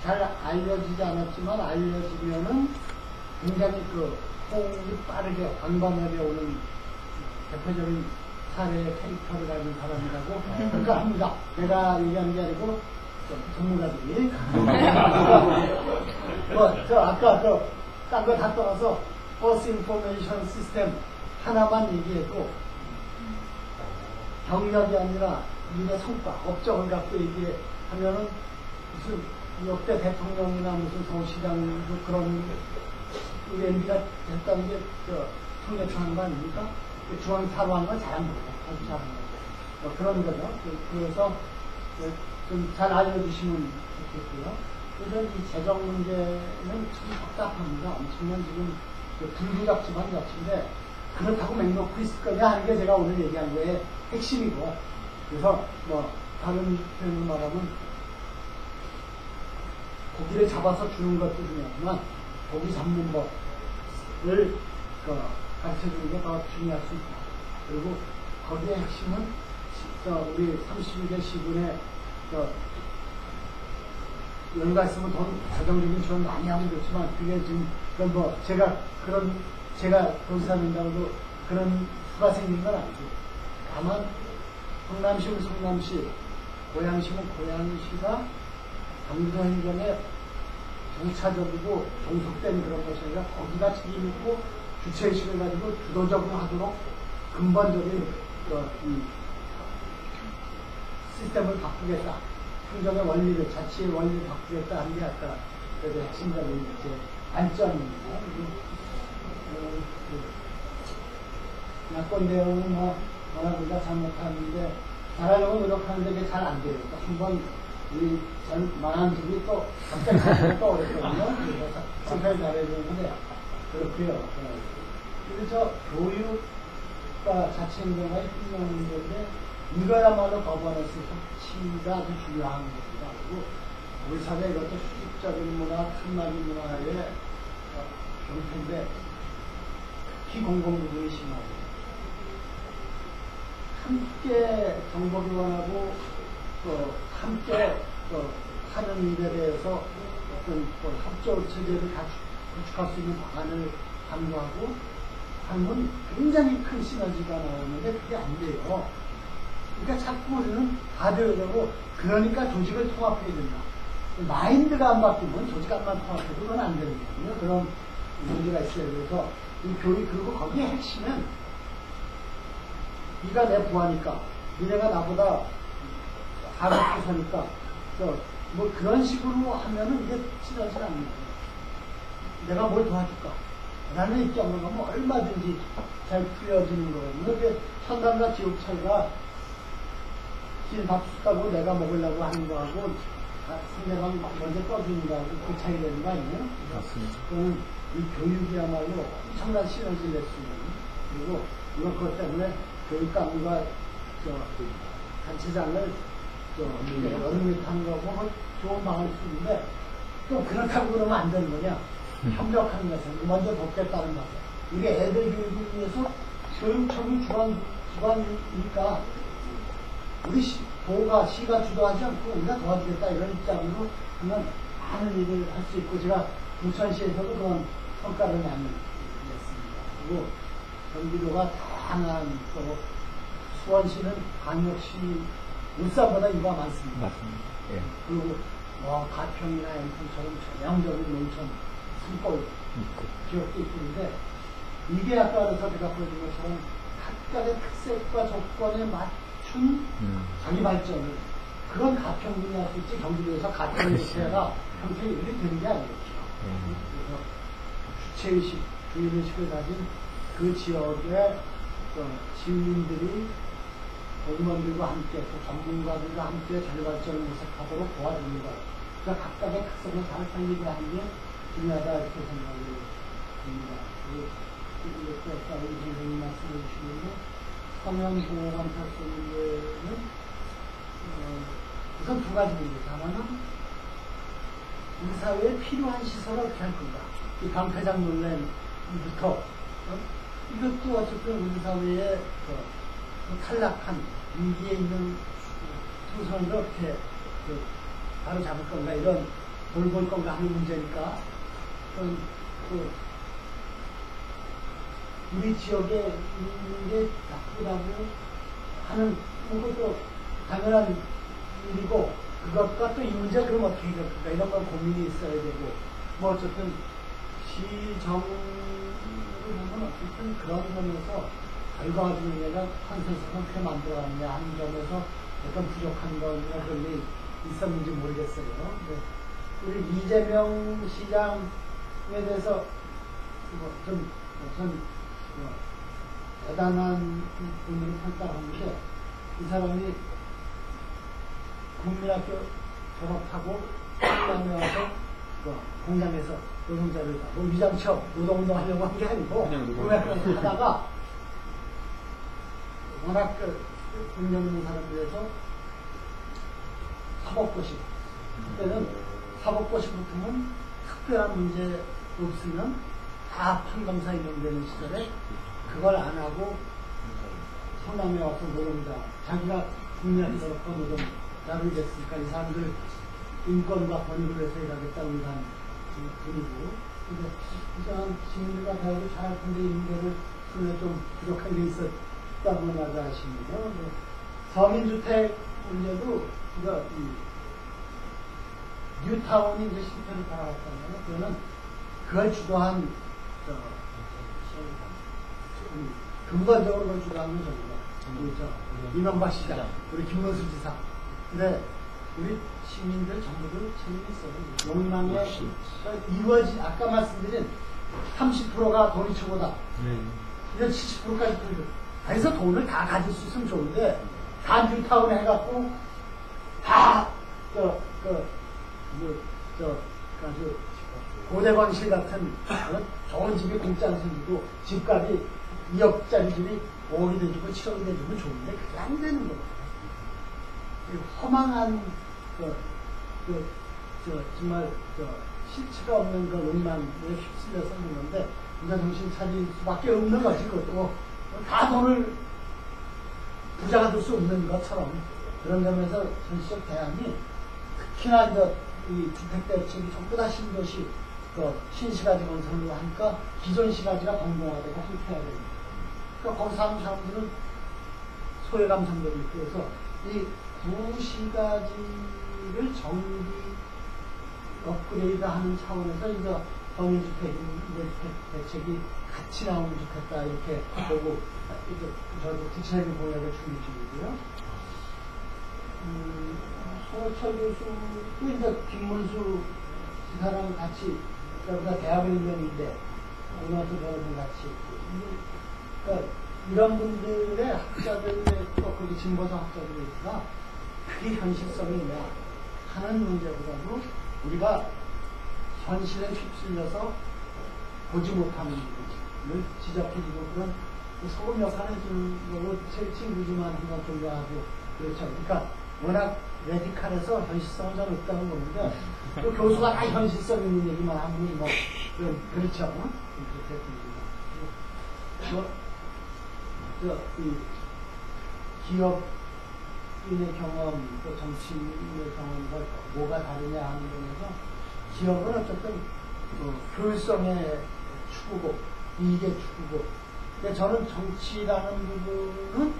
잘 알려지지 않았지만 알려지면은 굉장히 호응이 빠르게 광범위하게 오는 대표적인 사례의 캐릭터를 가진 사람이라고 평가합니다. 내가 얘기하는 게 아니고 전문가들이. 아까 딴 거 다 떠나서 버스 인포메이션 시스템 하나만 얘기해도 경력이 아니라 일의 성과, 업적을 갖고 얘기하면은 무슨 역대 대통령이나 무슨 서울시장도 그런 우리 MB가 됐다는 게 청계천한 거 아닙니까? 중앙사로한 건 잘한 거고, 아주 잘한 거고. 그런 거죠. 그래서 좀 잘 알려주시면 좋겠고요. 그래서 이 재정 문제는 참 복잡합니다. 엄청난 지금 불구잡지만 yax인데 그렇다고 맹놓고 있을 거냐 하는 게 제가 오늘 얘기한 거의 핵심이고, 그래서 다른 표현을 말하면 고기를 잡아서 주는 것도 중요하지만 고기 잡는 법을 가르쳐 주는 게 더 중요할 수 있다. 그리고 거기에 핵심은 우리 31개 시군에 연가 있으면 돈 재정적인 지원 많이 하면 좋지만 그게 지금 제가 도지사 된다고도 그런 수가 생긴 건 아니고, 다만 성남시는 성남시, 고양시는 고양시가 경기도 행정에 정차적이고 종속된 그런 것이 아니라 거기가 책임 있고 주체의식을 가지고 주도적으로 하도록 근본적인 시스템을 바꾸겠다. 행정의 원리를, 자치의 원리를 바꾸겠다 하는 게 아까 핵심적인 관점입니다. 야권 대응은 워낙 우리가 잘못하는데 잘하려고 노력하는데 그게 잘 안 돼요. 한번 우리 망한 집이 또 갑자기 다시 떠오르거든요. 그래서 생각을 잘해야 되는데 그렇고요. 그래서 교육과 자치행정과의 분명 문제인데 이거야말로 법원에서 치가 아주 중요한 것이다. 그리고 우리 사회 이것도 수직적인 문화, 칸막이 문화의 경태인데 특히 공공부문이 심하고 함께 정보기관하고 함께 하는 데 대해서 어떤 합조 체제를 구축할 수 있는 방안을 강구하고 하면 굉장히 큰 시너지가 나오는데 그게 안 돼요. 그러니까 자꾸 우리는 다들려고 그러니까 조직을 통합해야 된다. 마인드가 안 바뀌면 조직만 통합해도 그건 안 되는 거거든요. 그런 문제가 있어요. 그래서 이 교육, 그리고 거기에 핵심은 네가 내 부하니까 니네가 나보다 하급부서니까 그런 식으로 하면은 이게 친하지 않는 거예요. 내가 뭘 도와줄까? 라는 입장으로 가면 얼마든지 잘 풀려지는 거예요. 이게 천당과 지옥 차이가 길 밥솥 가고 내가 먹으려고 하는 거하고 상대방 먼저 떠주는 거하고 그 차이 되는 거 아니에요? 맞습니다. 그거는 이 교육이야말로 엄청난 시너지를 낼 수 있는, 그리고 이건 그것 때문에 교육감과 단체장을 어느밋한 거고 좋은 방안일 수 있는데 또 그렇다고 그러면 안 되는 거냐? 협력하는 것은 먼저 돕겠다는 거. 이게 애들 교육을 위해서 교육청이 주관이니까 우리 도가 시가 주도하지 않고 우리가 도와주겠다 이런 입장으로 하면 많은 일을 할 수 있고, 제가 부천시에서도 그런 성과를 많이 냈습니다. 그리고 경기도가 다양한, 또 수원시는 광역시, 울산보다 인구가 많습니다. 맞습니다. 예. 그리고 가평이나 인천처럼 전형적인 농촌 산골 지역도 있는데, 이게 아까서 제가 보여준 것처럼 각각의 특색과 조건에 맞춘 자기 발전을, 그런 가평군이 할 수 있지 경기도에서 가평 자체가 형태가 이렇게 되는 게 아니겠죠. 그래서 주체의식, 의식을 가진 그 지역의 시민들이 공무원들과 함께 또 전문가들과 함께 자율발전을 모색하도록 도와주는 것. 그러니까 각각의 특성을 잘 살리게 하는 게 중요하다 이렇게 생각을 합니다. 이것도 아까 우리 선생님 말씀해 주시는데 서면보호관찰소 문제는 우선 두 가지 문제. 하나는 우리 사회에 필요한 시설을 어떻게 할 건가. 이 방패장 논란부터 이것도 어쨌든 우리 사회에 탈락한 위기에 있는 청소년들 어떻게 바로 잡을 건가 이런 돌볼 건가 하는 문제니까 우리 지역에 있는 게 나쁘다고 하는 것도 당연한 일이고 그것과 또 이 문제 그럼 어떻게 해결할까 이런 건 고민이 있어야 되고 뭐 어쨌든 시정을 보면 어쨌든 그런 점에서 결과적인 얘가 컨센서스는 어떻게 만들어갔냐 하는 점에서 어떤 부족한 거나 그런 게 있었는지 모르겠어요. 근데 우리 이재명 시장에 대해서 전 대단한 분으로 평가하는데 이 사람이 국민학교 졸업하고 성남에 와서 공장에서 노동자를 위장 취업, 노동운동 하려고 한 게 아니고 공약을 하다가 워낙 능력 있는 사람들에서 사법고시 그때는 사법고시 붙으면 특별한 문제 없으면 다 판검사 임명되는 시절에 그걸 안 하고 성남에 와서 노동자 자기가 국민학교 졸업하고 노동자를 됐으니까 이 사람들 인권과 권익을 위해서 일하겠다고 일한 분이고 근데 이상한 시민들과 대화를 잘할 텐데 이 문제를 손에 좀 부족한 게 있었다고 말하십니다. 서민주택 문제도 뉴타운이 이제 실패를 당했잖아요. 그거는 그걸 주도한 근본적으로 그걸 주도한 건 전부가 이명박 시장, 우리 김문수 지사. 근데 우리 시민들 전부들 책임이 있어요. 욕망에 아까 말씀드린 30%가 돈이 최고다. 이제 70%까지 들고. 그래서 돈을 다 가질 수 있으면 좋은데 다 뉴타운 해갖고 다 아주 고대광실 같은 좋은 집이 공짜 안 생기고 집값이 2억짜리 집이 5억이 돼주고 7억이 돼주면 좋은데 그게 안 되는 거예요. 허망한 정말 실체가 없는 그 욕망에 휩쓸려 쓰는 건데 우리가 정신 차릴 수밖에 없는 거지. 그것도 다 돈을 부자가 될 수 없는 것처럼 그런 점에서 전시적 대안이 특히나 이 주택대책이 전부 다 신도시 신시가지 건설로 하니까 기존 시가지가 동동화되고 후퇴해야 됩니다. 그러니까 거기 사는 사람들은 소외감 정도도 있고 그래서 이 구시가지를 정비 업그레이드 하는 차원에서 이제 서민주택 대책이 같이 나오면 좋겠다 이렇게 보고 저도 구체적인 공약을 준비 중이고요. 소철 교수도 이제 김문수 지사랑 같이 우리가 대학 1년인데 고등학교 배우는 같이 그러니까 이런 분들의 학자들의 또 거기 진보사 학자들이니까 그게 현실성이 있냐 하는 문제보다도 우리가 현실에 휩쓸려서 보지 못하는 부분을 지적해주고 그런 소금 역할을 해주는 거고 제 친구지만 한번 존경하고 그렇죠. 그러니까 워낙 레디칼해서 현실성은 잘 없다는 건데 또 교수가 다 현실성 있는 얘기만 하면 뭐 그렇죠. 이 기업인의 경험, 또 정치인의 경험과 뭐가 다르냐 하는 점에서 기업은 어쨌든 효율성의 추구고 이익의 추구고 근데 저는 정치라는 부분은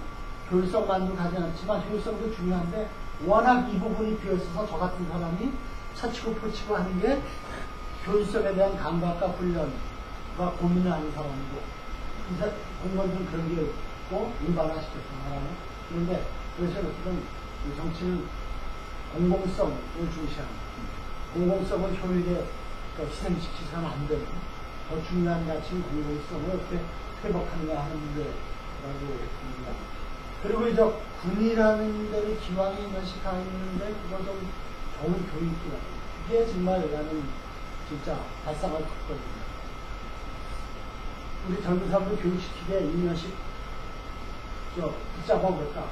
효율성만도 가지 않지만 효율성도 중요한데 워낙 이 부분이 비어있어서 저 같은 사람이 차치고 펼치고 하는 게 효율성에 대한 감각과 훈련과 고민을 하는 사람이고 공무원들은 그런 게 있고 일반화시켰구나 그런데 그래서 어쨌든 정치는 공공성을 중시하는 공공성은 효율에 희생시키서는 안 되는 더 중요한 가치 공공성을 어떻게 회복하는가 하는 문제라고 봅니다. 그리고 이제 군이라는 데를 기왕에 인연식 가 있는데 그거 좀 좋은 교육이다. 이게 정말 나는 진짜 발상을 컸거든요. 우리 젊은 사람들 교육시키게 인연식 붙잡아 볼까?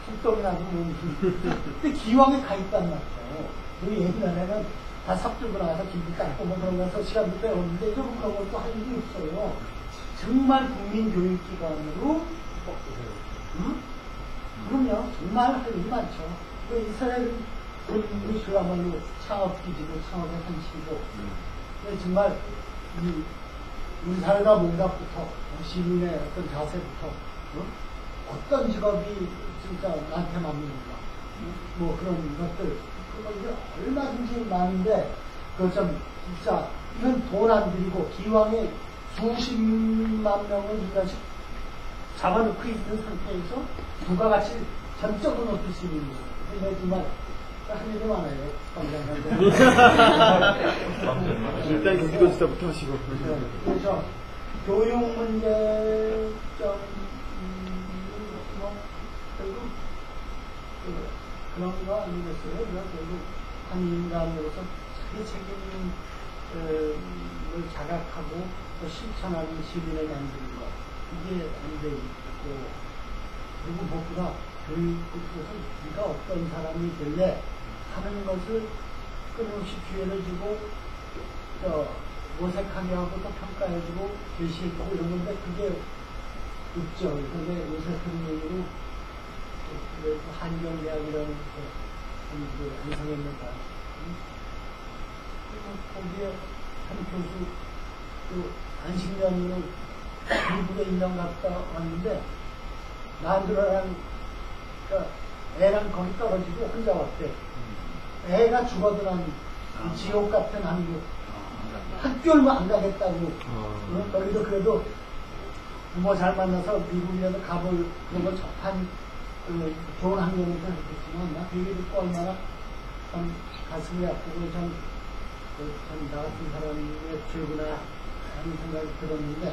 출동이 나도 근데 기왕에 가 있단 말이에요. 우리 옛날에는 다 삽들고 나가서 길도 닦고 뭐 그런 거서 시간도 빼오는데 이런 그런 것도 할 일이 없어요. 정말 국민교육기관으로 그럼요. 정말 할 일이 많죠. 이스라엘 군이 그야말로 창업기지고 창업의 한식이고 정말 우리 사회가 뭔가부터 시민의 어떤 자세부터 어떤 직업이 진짜 나한테 맞는가 뭐 그런 것들 그거 이제 얼마든지 많은데 그거 좀 진짜 이건 돈 안 들이고 기왕에 수십만 명을 인간씩 잡아놓고 있는 상태에서 부가가치 전적으로 높일 수 있는 거예요. 근데 정말 할 일이 많아요. 일단 경기도 지사부터 하시고. 그래서 교육 문제점 결국 그런 거 아니겠어요? 결국 한 인간으로서 자기 책임을 자각하고 또 실천하는 시민을 만드는 것 이게 안 돼 있고 그리고 무엇보다 교육에서 네가 어떤 사람이 될래 하는 것을 끊임없이 기회를 주고 모색하게 하고 또 평가해주고 제시해주고 이런 건데 그게 없죠. 근데 요새 그런 얘기로 한경대학이라는 안성입니다. 거기에 한 교수 안식년으로 미국에 인명 갔다 왔는데 나들어랑 애랑 거기 떨어지고 혼자 왔대. 애가 죽어도 난 지옥 같은 한국 학교를 안 가겠다고. 거기도 그래도 부모 잘 만나서 미국이라도 가볼 그런 걸 접한 좋은 환경에서 했겠지만 나 그 얘기 듣고 얼마나 참 가슴이 아프고 참 나 같은 사람의 죄구나 하는 생각이 들었는데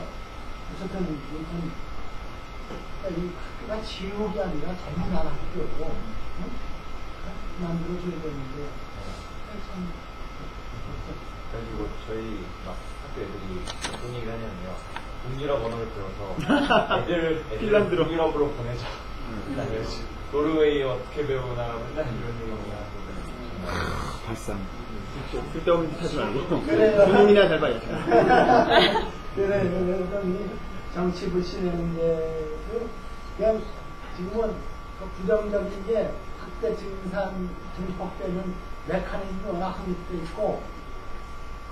어쨌든 이 학교가 지옥이 아니라 재미난 학교고 만들어줘야 되는데 참 그래가지고 저희 막 학교 애들이 어떤 얘기를 하냐면요. 북유럽 언어를 배워서 애들 핀란드로. 북유럽으로 보내자. 노르웨이 어떻게 배우나 맨날 이런 얘기를 하고. 발상. 쓸데없는 짓 하지 말고 그래요. 본인이나 잘 봐야죠. 그래서 정치 불신했는데도 그냥 지금은 그 부정적인 게 학대 증산 증폭되는 메커니즘이 워낙 확립돼 있고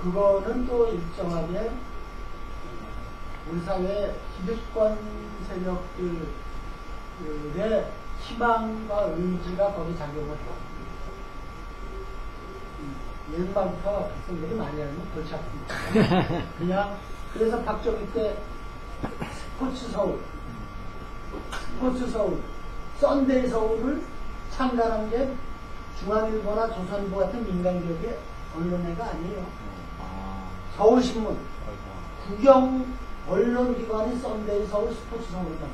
그거는 또 일정하게 우리 사회의 기득권 세력들의 희망과 의지가 거기 작용을 해요. 옛날부터 백성들이 많이 하는 건 그렇지 않습니다. 그냥 그래서 박정희 때 스포츠 서울, 썬데이 서울을 창간한 게 중앙일보나 조선일보 같은 민간기업의 언론회가 아니에요. 서울신문, 국영 언론기관이 썬데이 서울, 스포츠 서울을 만든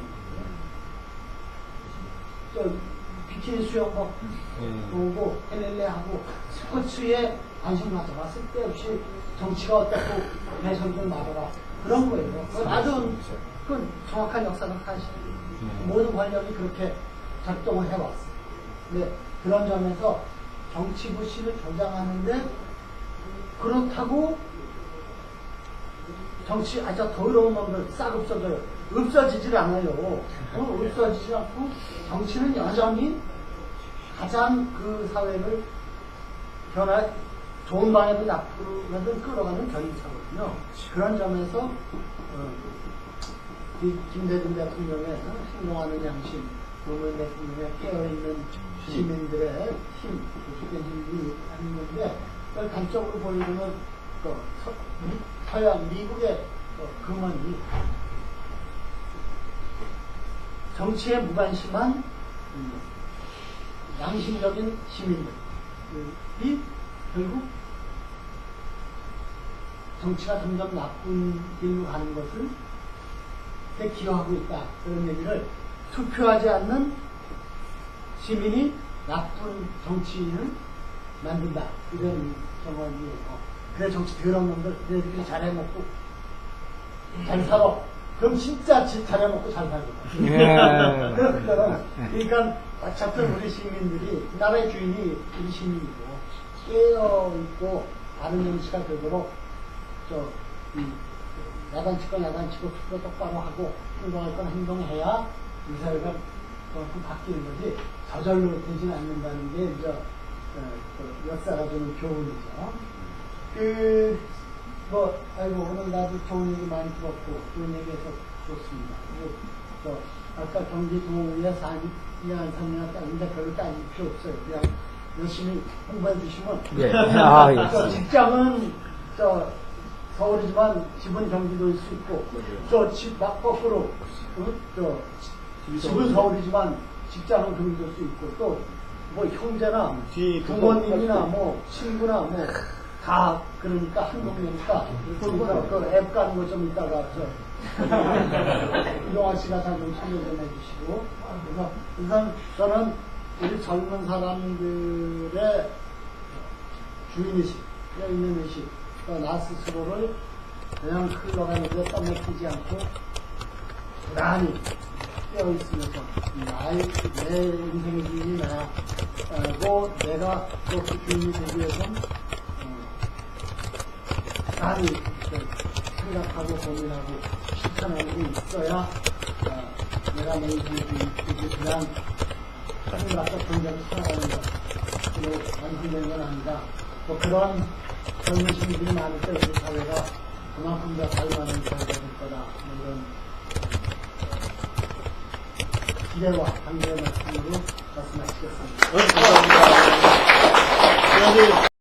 거예요. 비키니 수영복 보고 헬렐레하고 스포츠에 관심 가져봐. 쓸데없이 정치가 어떻고 배설들 말아라. 그런 거예요. 아주 그건 정확한 역사는 사실이에요. 모든 관력이 그렇게 작동을 해왔어. 근데 그런 점에서 정치 불신을 조장하는데 그렇다고 정치 아주 더러운 놈들 싹 없어져요. 없어지질 않아요. 없어지지 않고 정치는 여전히 가장 그 사회를 좋은 방향으로 나쁘거든 끌어가는 견인차거든요. 그런 점에서 김대중 대통령의 행동하는 양심, 노무현 대통령의 깨어있는 시민들의 힘, 그게 힘이 있는데 그걸 단적으로 보여주는 서양 미국의 금원이 정치에 무관심한 양심적인 시민들이 결국 정치가 점점 나쁜 길로 가는 것을 기여하고 있다. 그런 얘기를 투표하지 않는 시민이 나쁜 정치인을 만든다. 이런 정언이에요. 그래 정치 더러운 놈들 얘들이 잘해먹고 잘 살아. 그럼 진짜 잘해먹고 잘 살고. 그러니까 어차피 우리 시민들이 나라의 주인이 우리 시민이고 깨어있고 바른 정치가 되도록 야단치고 투표 똑바로 하고 행동할 건 행동해야 이 사회가 그만큼 바뀌는 거지 저절로 되지는 않는다는 게 이제 역사가 주는 교훈이죠. 아이고 오늘 나도 좋은 얘기 많이 들었고 좋은 얘기해서 좋습니다. 그리고 아까 경기도에 2년 3년 따는데 별로 따질 필요 없어요. 그냥 열심히 홍보해 주시면 예. 예. 직장은 서울이지만 집은 경기도일 수 있고 막 거꾸로 집은 서울이지만 직장은 경기도일 수 있고 또 뭐 형제나 부모님이나 뭐 친구나 뭐 다 그러니까 한 동네니까 그 앱 가는 거 좀 이따가 이동환 씨가 좀 참여 좀 해주시고 그래서 우선 저는 우리 젊은 사람들의 주인의식, 있는의식 나 스스로를 그냥 흘러가는 데 떠맡기지 않고 고스란히 깨어있으면서 내 인생의 주인이 나고 내가 또 그 주인이 되기 위해서는 고스란히 생각하고 고민하고 실천하고 있어야 내가 내 인생의 주인이 그냥 하늘 앞에 존재를 살아가는 것으로 완성되는 건 아니다. 또 그런 젊은 시민들이 많을 때 우리 사회가 그만큼 더 살만한 사회가 될 거다. 이런 기대와 관계의 말씀으로 말씀하시겠습니다. 감사합니다.